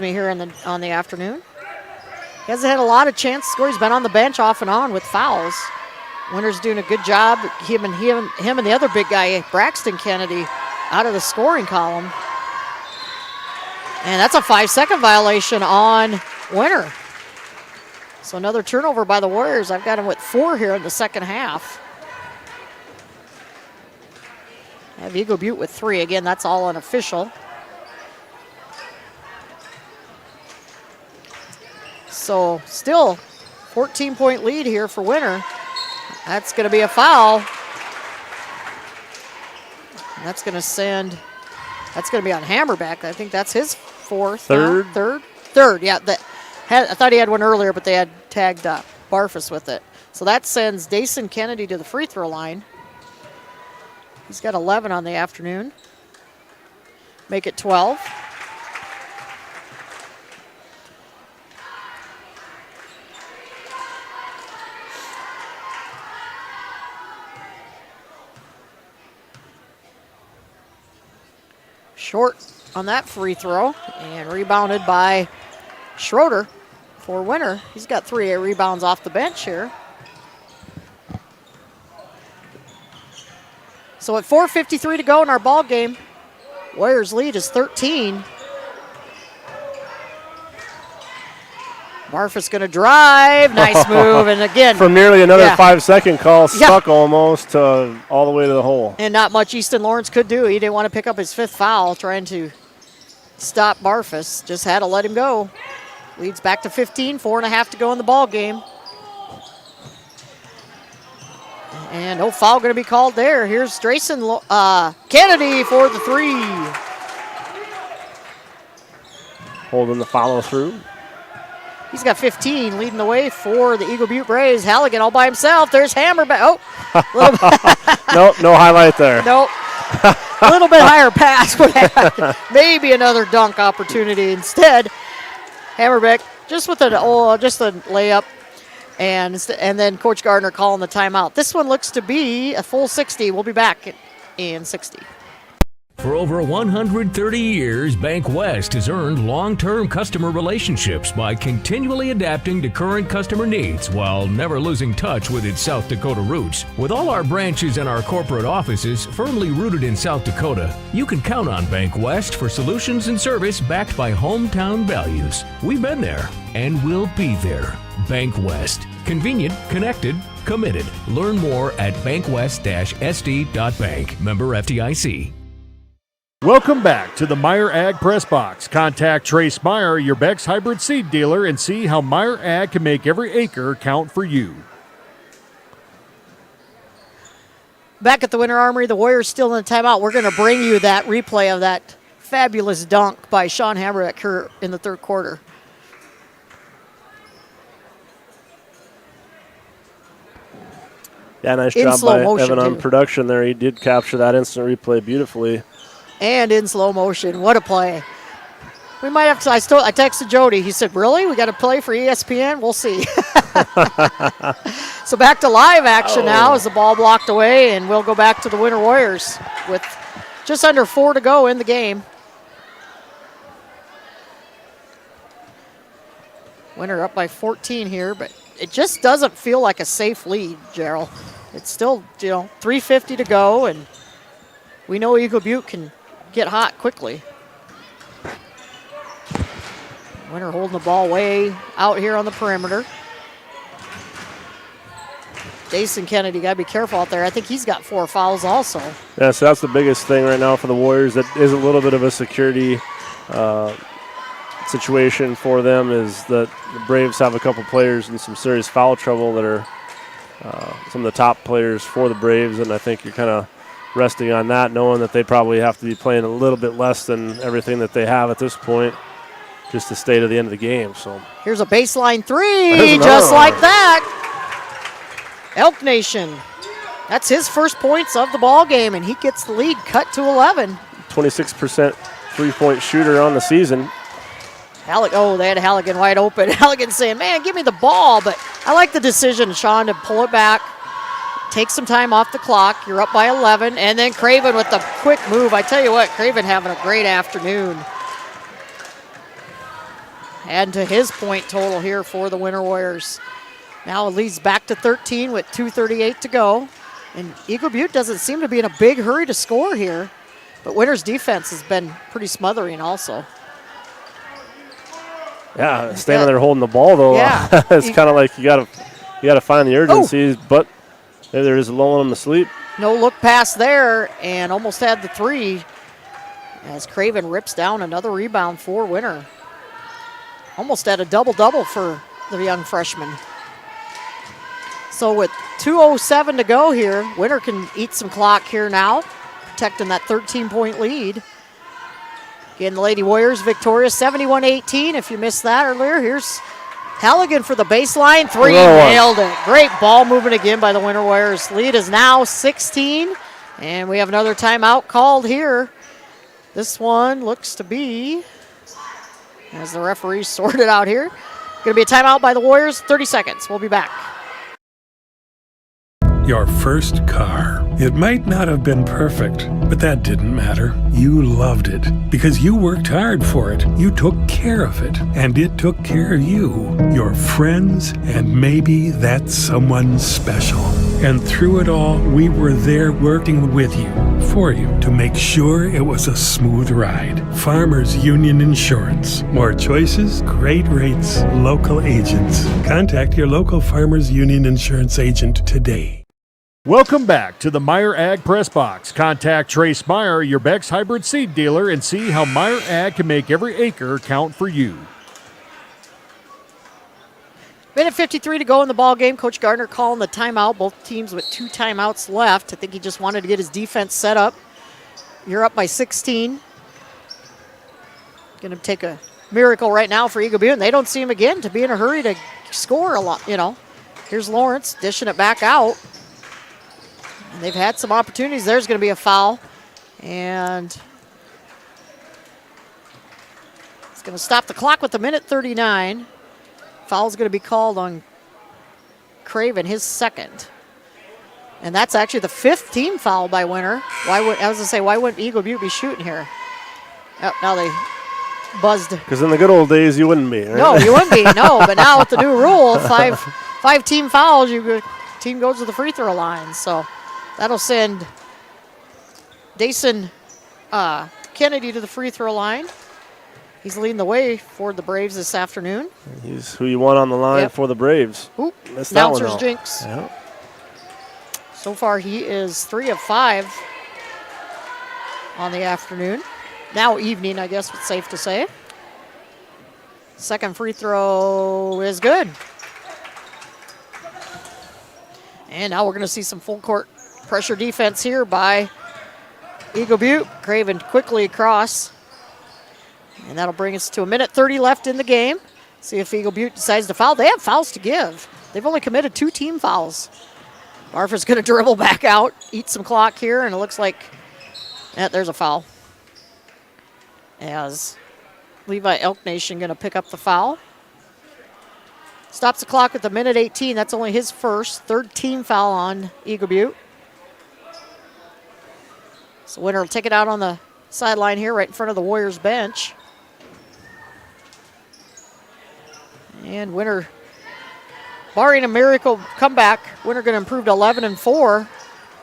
S23: here on the afternoon. He hasn't had a lot of chance to score. He's been on the bench off and on with fouls. Winter's doing a good job. Him and the other big guy, Braxton Kennedy, out of the scoring column. And that's a 5-second violation on Winter. So another turnover by the Warriors. I've got him with 4 here in the second half. I have Eagle Butte with 3. Again, that's all unofficial. So still 14-point lead here for Winter. That's going to be a foul. And that's going to be on Hammerbeck. I think that's his 4th. Third, yeah. I thought he had one earlier, but they had tagged Barfus with it. So that sends Dason Kennedy to the free throw line. He's got 11 on the afternoon. Make it 12. Short on that free throw and rebounded by Schroeder for Winter. He's got 3 rebounds off the bench here. So at 4:53 to go in our ball game, Warriors lead is 13. Barfus going to drive. Nice move. And again,
S1: from nearly another 5-second call, stuck almost all the way to the hole.
S23: And not much Easton Lawrence could do. He didn't want to pick up his 5th foul trying to stop Barfus. Just had to let him go. Leads back to 15, 4.5 to go in the ball game. And no foul going to be called there. Here's Drayson Kennedy for the 3.
S1: Holding the follow through.
S23: He's got 15, leading the way for the Eagle Butte Braves. Halligan all by himself. There's Hammerbeck. Oh,
S1: nope, no highlight there.
S23: Nope. A little bit higher pass would have maybe another dunk opportunity. Instead, Hammerbeck just with just a layup, and then Coach Gardner calling the timeout. This one looks to be a full 60. We'll be back in 60.
S9: For over 130 years, Bank West has earned long-term customer relationships by continually adapting to current customer needs while never losing touch with its South Dakota roots. With all our branches and our corporate offices firmly rooted in South Dakota, you can count on Bank West for solutions and service backed by hometown values. We've been there and we'll be there. Bank West. Convenient, connected, committed. Learn more at bankwest-sd.bank. Member FDIC.
S22: Welcome back to the Meyer Ag Press Box. Contact Trace Meyer, your Beck's hybrid seed dealer, and see how Meyer Ag can make every acre count for you.
S23: Back at the Winter Armory, the Warriors still in the timeout. We're going to bring you that replay of that fabulous dunk by Sean Hammerbeck in the third quarter.
S1: Yeah, nice job by Evan on production there. He did capture that instant replay beautifully.
S23: And in slow motion. What a play. We might have to, I texted Jody. He said, really? We got to play for ESPN? We'll see. So back to live action now as the ball blocked away, and we'll go back to the Winter Warriors with just under 4 to go in the game. Winter up by 14 here, but it just doesn't feel like a safe lead, Gerald. It's still, 3:50 to go, and we know Eagle Butte can get hot quickly. Winter holding the ball way out here on the perimeter. Jason Kennedy, got to be careful out there. I think he's got 4 fouls also.
S1: Yeah, so that's the biggest thing right now for the Warriors. That is a little bit of a security situation for them, is that the Braves have a couple players in some serious foul trouble that are some of the top players for the Braves, and I think you're kind of resting on that, knowing that they probably have to be playing a little bit less than everything that they have at this point just to stay to the end of the game. So
S23: here's a baseline 3, just like that. Elk Nation, that's his first points of the ball game, and he gets the lead cut to 11.
S1: 26% three-point shooter on the season.
S23: They had Halligan wide open. Halligan saying, man, give me the ball. But I like the decision, Sean, to pull it back, take some time off the clock. You're up by 11. And then Craven with the quick move. I tell you what, Craven having a great afternoon. Adding to his point total here for the Winter Warriors. Now it leads back to 13 with 2:38 to go. And Eagle Butte doesn't seem to be in a big hurry to score here. But Winter's defense has been pretty smothering also.
S1: Yeah, standing there holding the ball though,
S23: yeah.
S1: It's kind of like you gotta find the urgency, but there is lulling them to sleep.
S23: No look pass there, and almost had the 3 as Craven rips down another rebound for Winter. Almost had a double-double for the young freshman. So with 2:07 to go here, Winter can eat some clock here now, protecting that 13-point lead. Again, the Lady Warriors victorious 71-18. If you missed that earlier, here's Halligan for the baseline 3. Nailed it. Great ball movement again by the Winter Warriors. Lead is now 16, and we have another timeout called here. This one looks to be, as the referees sort it out here, going to be a timeout by the Warriors. 30 seconds. We'll be back.
S5: Your first car. It might not have been perfect, but that didn't matter. You loved it because you worked hard for it. You took care of it, and it took care of you, your friends, and maybe that someone special. And through it all, we were there working with you, for you, to make sure it was a smooth ride. Farmers Union Insurance. More choices, great rates, local agents. Contact your local Farmers Union Insurance agent today.
S22: Welcome back to the Meyer Ag Press Box. Contact Trace Meyer, your Beck's hybrid seed dealer, and see how Meyer Ag can make every acre count for you.
S23: Minute 53 to go in the ball game. Coach Gardner calling the timeout. Both teams with 2 timeouts left. I think he just wanted to get his defense set up. You're up by 16. Going to take a miracle right now for Eagle Butte, and they don't seem again to be in a hurry to score a lot. Here's Lawrence dishing it back out. And they've had some opportunities. There's going to be a foul. And it's going to stop the clock with a minute 39. Foul's going to be called on Craven, his second. And that's actually the 5th team foul by Winter. Why wouldn't Eagle Butte be shooting here? Oh, now they buzzed.
S1: Because in the good old days, you wouldn't be, right?
S23: No, you wouldn't be, no. But now with the new rule, five team fouls, team goes to the free throw line. So that'll send Dason Kennedy to the free throw line. He's leading the way for the Braves this afternoon.
S1: He's who you want on the line for the Braves.
S23: Oop, announcer's jinx.
S1: Yep.
S23: So far, he is 3 of 5 on the afternoon. Now evening, I guess it's safe to say. Second free throw is good. And now we're going to see some full court pressure defense here by Eagle Butte. Craven quickly across. And that'll bring us to a minute 30 left in the game. See if Eagle Butte decides to foul. They have fouls to give. They've only committed 2 team fouls. Barfa's going to dribble back out, eat some clock here, and it looks like there's a foul. As Levi Elk Nation going to pick up the foul. Stops the clock at the minute 18. That's only his first. Third team foul on Eagle Butte. So Winter will take it out on the sideline here right in front of the Warriors bench. And Winter, barring a miracle comeback, Winter going to improve to 11-4.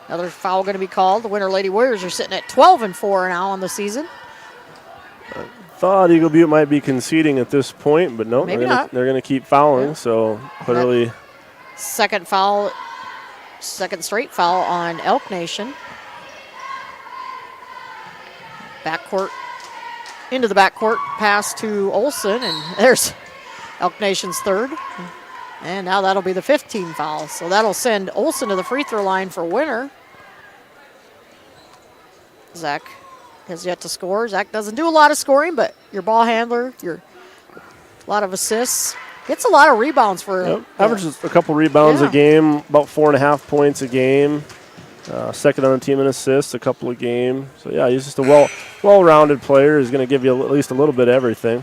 S23: Another foul going to be called. The Winter Lady Warriors are sitting at 12-4 now on the season.
S1: Thought Eagle Butte might be conceding at this point, but no,
S23: Maybe
S1: they're going to keep fouling. So clearly,
S23: second straight foul on Elk Nation. Backcourt, into the backcourt, pass to Olsen, and there's Elk Nation's third. And now that'll be the 15 foul. So that'll send Olsen to the free throw line for Winter. Zach has yet to score. Zach doesn't do a lot of scoring, but your ball handler, a lot of assists. Gets a lot of rebounds for
S1: averages a couple rebounds a game, about 4.5 points a game. Second on the team in assists, a couple a game. So yeah, he's just a well-rounded player. He's going to give you at least a little bit of everything.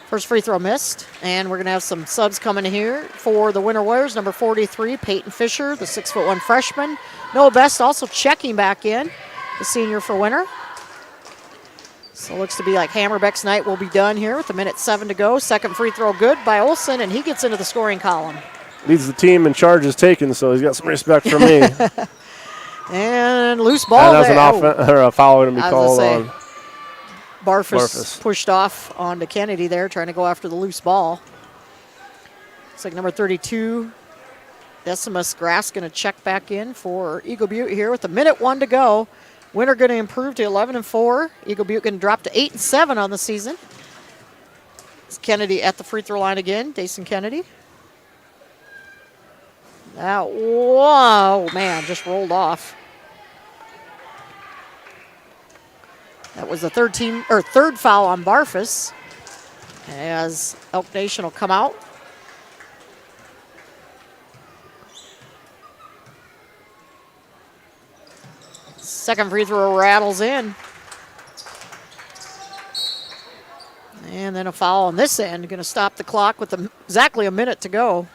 S23: First free throw missed, and we're going to have some subs coming in here for the Winter Warriors. Number 43, Peyton Fisher, the 6'1" freshman. Noah Best also checking back in, the senior for Winter. So it looks to be like Hammerbeck's night will be done here with a minute 7 to go. Second free throw good by Olsen, and he gets into the scoring column.
S1: Leads the team in charges taken, so he's got some respect from me.
S23: And loose ball
S1: and
S23: there.
S1: A foul going to be called on
S23: Barfus pushed off onto Kennedy there, trying to go after the loose ball. It's like number 32, Decimus Grass, going to check back in for Eagle Butte here with a minute 1 to go. Winter going to improve to 11-4. Eagle Butte going to drop to 8-7 on the season. It's Kennedy at the free throw line again, Dason Kennedy. Whoa, man, just rolled off. That was the third foul on Barfus, as Elk Nation will come out. Second free throw rattles in. And then a foul on this end, going to stop the clock with exactly a minute to go.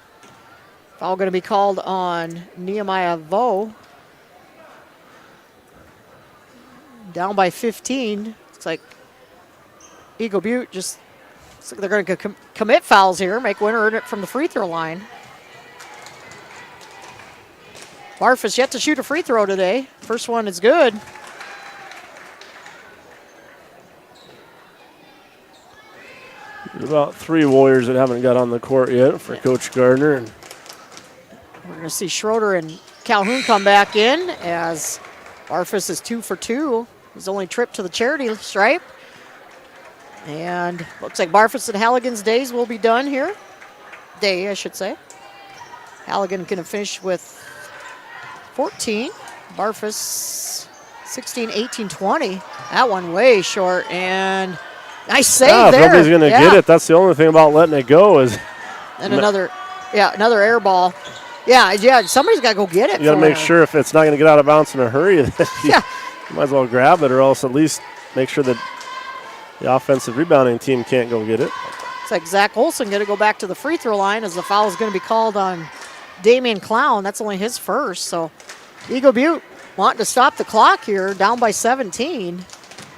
S23: Foul going to be called on Nehemiah Vo. Down by 15. Looks like Eagle Butte looks like they're going to commit fouls here, make Winter earn it from the free throw line. Barfus yet to shoot a free throw today. First one is good.
S1: There's about 3 Warriors that haven't got on the court yet for Coach Gardner. And
S23: we're going to see Schroeder and Calhoun come back in as Barfus is 2 for 2. His only trip to the charity stripe. And looks like Barfus and Halligan's days will be done here. I should say. Halligan going to finish with 14. Barfus 16, 18, 20. That one way short. And nice save there.
S1: Nobody's going to get it. That's the only thing about letting it go is.
S23: And another air ball. Yeah, somebody's got to go get it.
S1: You got to make sure if it's not going to get out of bounds in a hurry, that you might as well grab it, or else at least make sure that the offensive rebounding team can't go get it.
S23: It's like Zach Olsen going to go back to the free throw line as the foul is going to be called on Damian Clown. That's only his first. So Eagle Butte wanting to stop the clock here, down by 17.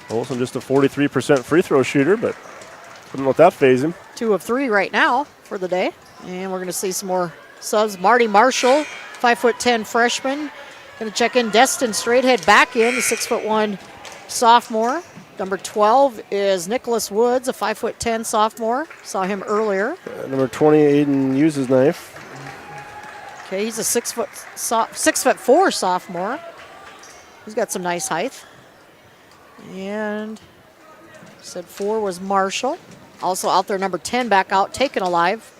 S1: Olsen just a 43% free throw shooter, but couldn't let that phase him.
S23: 2 of 3 right now for the day. And we're going to see some more subs. Marty Marshall, 5'10" freshman. Going to check in Destin Straightead back in, the 6'1" sophomore. Number 12 is Nicholas Woods, a 5'10" sophomore. Saw him earlier.
S1: Number 20, Aiden uses knife.
S23: Okay, he's a 6'4" sophomore. He's got some nice height. And said 4 was Marshall. Also out there, number 10 back out, Taken Alive.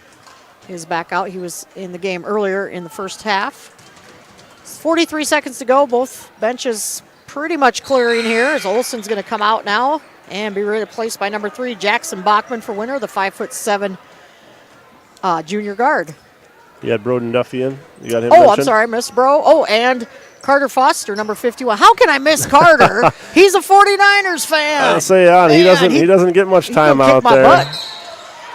S23: Is back out. He was in the game earlier in the first half. 43 seconds to go. Both benches pretty much clearing here as Olsen's going to come out now and be replaced by number 3, Jackson Bachman for Winter, the 5'7" junior guard.
S1: You had Broden Duffy in. You got him
S23: mentioned?
S1: I'm
S23: sorry, Miss Bro. Oh, and Carter Foster, number 51. How can I miss Carter? He's a 49ers fan.
S1: I say, he doesn't get much time out there.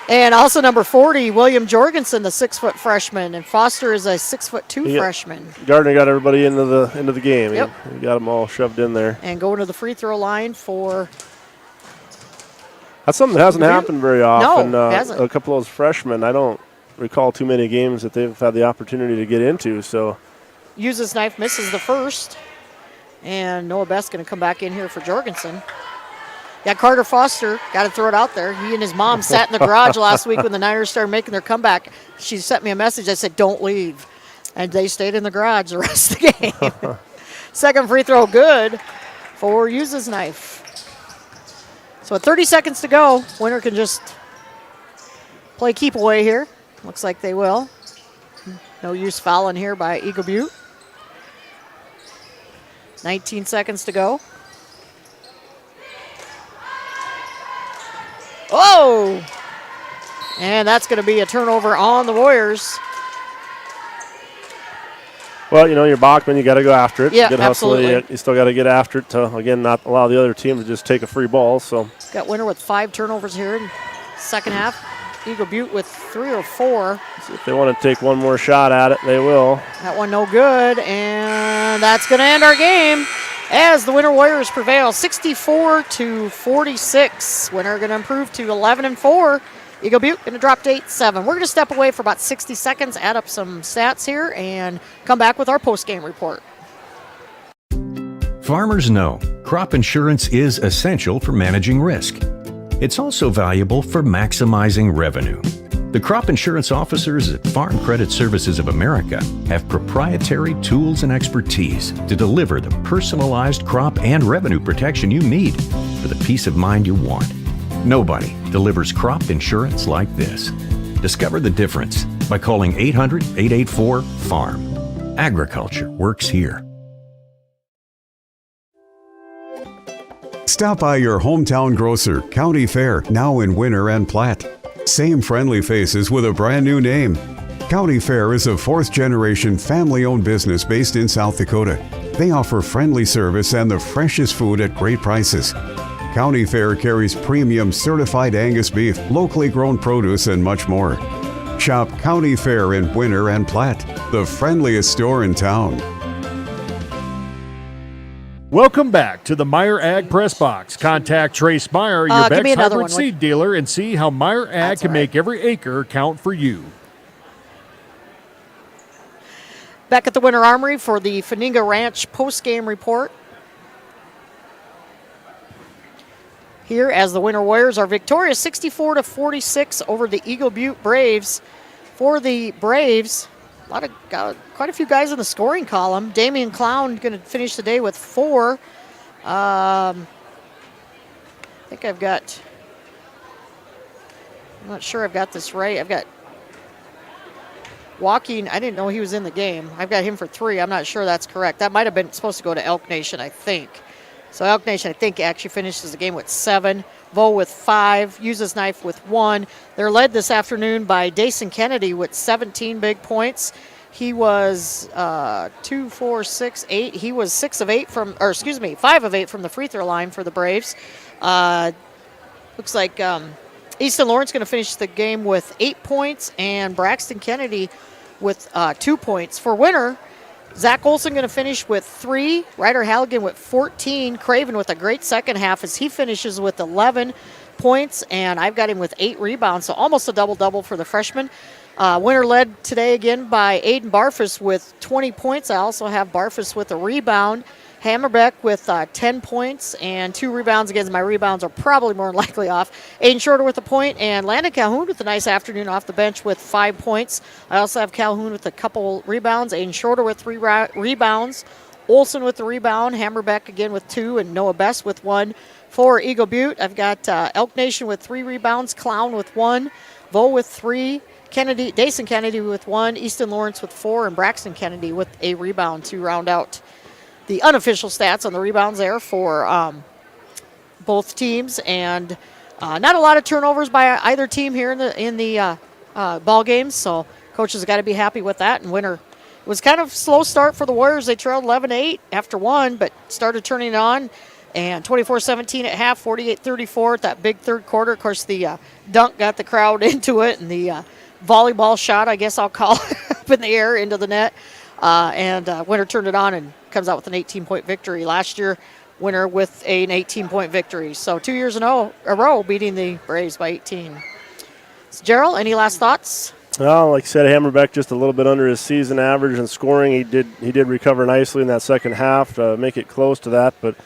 S23: And also number 40, William Jorgensen, the 6-foot freshman, and Foster is a 6'2" freshman.
S1: Gardner got everybody into the game.
S23: Yep.
S1: He got them all shoved in there.
S23: And going to the free throw line for.
S1: That's something that hasn't happened very often.
S23: No, hasn't.
S1: A couple of those freshmen, I don't recall too many games that they've had the opportunity to get into. So,
S23: uses knife, misses the first, and Noah Best going to come back in here for Jorgensen. Got Carter Foster, got to throw it out there. He and his mom sat in the garage last week when the Niners started making their comeback. She sent me a message. I said, don't leave. And they stayed in the garage the rest of the game. Second free throw good for Uses knife. So 30 seconds to go. Winner can just play keep away here. Looks like they will. No use fouling here by Eagle Butte. 19 seconds to go. Oh! And that's going to be a turnover on the Warriors.
S1: Well, you're Bachman. You got to go after it.
S23: Yeah,
S1: Good hustle.
S23: absolutely.
S1: You still got to get after it to, again, not allow the other team to just take a free ball. So
S23: got Winter with 5 turnovers here in second half. Eagle Butte with 3 or 4.
S1: see if they want to take one more shot at it, they will.
S23: That one no good, and that's going to end our game as the Winter Warriors prevail 64-46. Winter going to improve to 11-4. Eagle Butte going to drop to 8-7. We're going to step away for about 60 seconds, add up some stats here, and come back with our post-game report.
S10: Farmers know crop insurance is essential for managing risk. It's also valuable for maximizing revenue. The crop insurance officers at Farm Credit Services of America have proprietary tools and expertise to deliver the personalized crop and revenue protection you need for the peace of mind you want. Nobody delivers crop insurance like this. Discover the difference by calling 800-884-FARM. Agriculture works here.
S2: Stop by your hometown grocer, County Fair, now in Winter and Platte. Same friendly faces with a brand new name. County Fair is a 4th-generation family-owned business based in South Dakota. They offer friendly service and the freshest food at great prices. County Fair carries premium certified Angus beef, locally grown produce, and much more. Shop County Fair in Winter and Platte, the friendliest store in town.
S22: Welcome back to the Meyer Ag Press Box. Contact Trace Meyer, your Beck's hybrid seed dealer, and see how Meyer Ag can make every acre count for you.
S23: Back at the Winter Armory for the Faninga Ranch post-game report. Here as the Winter Warriors are victorious 64-46 over the Eagle Butte Braves. For the Braves, quite a few guys in the scoring column. Damian Clown going to finish the day with 4. I think I'm not sure I've got this right. I've got Joaquin, I didn't know he was in the game. I've got him for 3. I'm not sure that's correct. That might have been supposed to go to Elk Nation, I think. So Elk Nation, I think, actually finishes the game with 7. Vo with 5. Uses knife with 1. They're led this afternoon by Dason Kennedy with 17 big points. He was 2, 4, 6, 8. He was 5 of 8 from the free throw line for the Braves. Looks like Easton Lawrence going to finish the game with 8 points, and Braxton Kennedy with 2 points. For Winter, Zach Olson going to finish with 3. Ryder Halligan with 14. Craven with a great second half as he finishes with 11 points, and I've got him with 8 rebounds, so almost a double-double for the freshman. Winter led today again by Aiden Barfus with 20 points. I also have Barfus with a rebound. Hammerbeck with 10 points and 2 rebounds. Again, my rebounds are probably more than likely off. Aiden Shorter with a point, and Landon Calhoun with a nice afternoon off the bench with 5 points. I also have Calhoun with a couple rebounds. Aiden Shorter with 3 rebounds. Olson with the rebound. Hammerbeck again with 2, and Noah Best with 1. For Eagle Butte, I've got Elk Nation with 3 rebounds. Clown with 1. Vo with 3. Dason Kennedy with 1. Easton Lawrence with 4. And Braxton Kennedy with a rebound to round out the unofficial stats on the rebounds there for both teams, and not a lot of turnovers by either team here in the ball games. So coaches have got to be happy with that. And Winter, it was kind of slow start for the Warriors. They trailed 11-8 after 1, but started turning it on. And 24-17 at half, 48-34 at that big third quarter. Of course, the dunk got the crowd into it, and the volleyball shot, I guess I'll call it, up in the air into the net. And Winter turned it on and comes out with an 18-point victory. Last year, Winter with an 18-point victory. So 2 years in a row beating the Braves by 18. So Gerald, any last thoughts?
S1: Well, like I said, Hammerbeck just a little bit under his season average in scoring. He did recover nicely in that second half to make it close to that. But,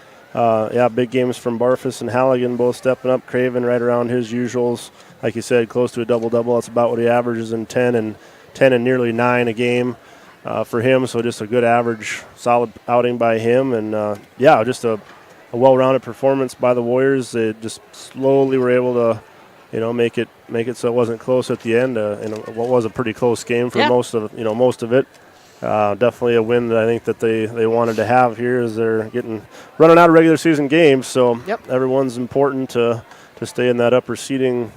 S1: big games from Barfus and Halligan both stepping up. Craven right around his usuals. Like you said, close to a double-double. That's about what he averages in 10 and nearly 9 a game for him. So just a good average, solid outing by him. And, just a well-rounded performance by the Warriors. They just slowly were able to make it so it wasn't close at the end. In what was a pretty close game for most of it. Definitely a win that I think that they wanted to have here as they're running out of regular season games. So everyone's important to stay in that upper seeding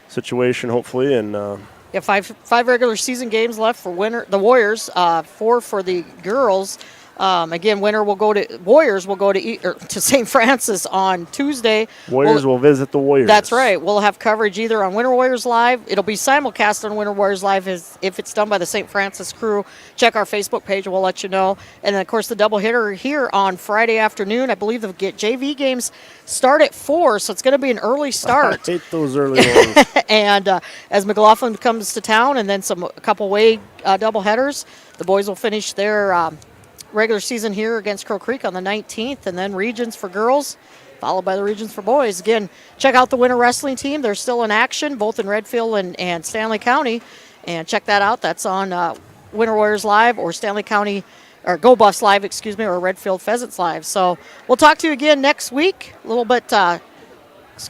S1: situation, hopefully. And
S23: five regular season games left for the Warriors. 4 for the girls. Again, Warriors will go to St. Francis on Tuesday.
S1: Warriors will visit the Warriors.
S23: That's right. We'll have coverage either on Winter Warriors Live. It'll be simulcast on Winter Warriors Live if it's done by the St. Francis crew. Check our Facebook page and we'll let you know. And then, of course, the doubleheader here on Friday afternoon. I believe the JV games start at 4, so it's going to be an early start.
S1: I hate those early ones.
S23: And as McLaughlin comes to town and then a couple way doubleheaders, the boys will finish their regular season here against Crow Creek on the 19th, and then regions for girls, followed by the regions for boys. Again, check out the Winter Wrestling team. They're still in action, both in Redfield and Stanley County, and check that out. That's on Winter Warriors Live or Stanley County, or Go Buffs Live, or Redfield Pheasants Live. So we'll talk to you again next week. A little bit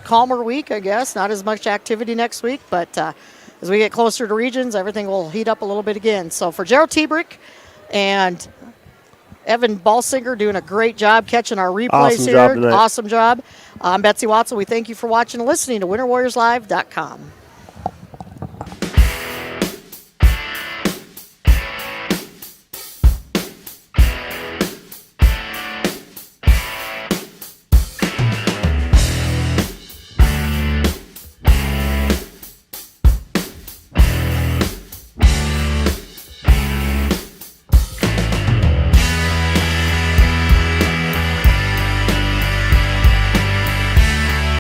S23: calmer week, I guess. Not as much activity next week, but as we get closer to regions, everything will heat up a little bit again. So for Gerald Tebrick and Evan Balsinger doing a great job catching our replays here. Awesome job. I'm Betsy Watson. We thank you for watching and listening to WinterWarriorsLive.com.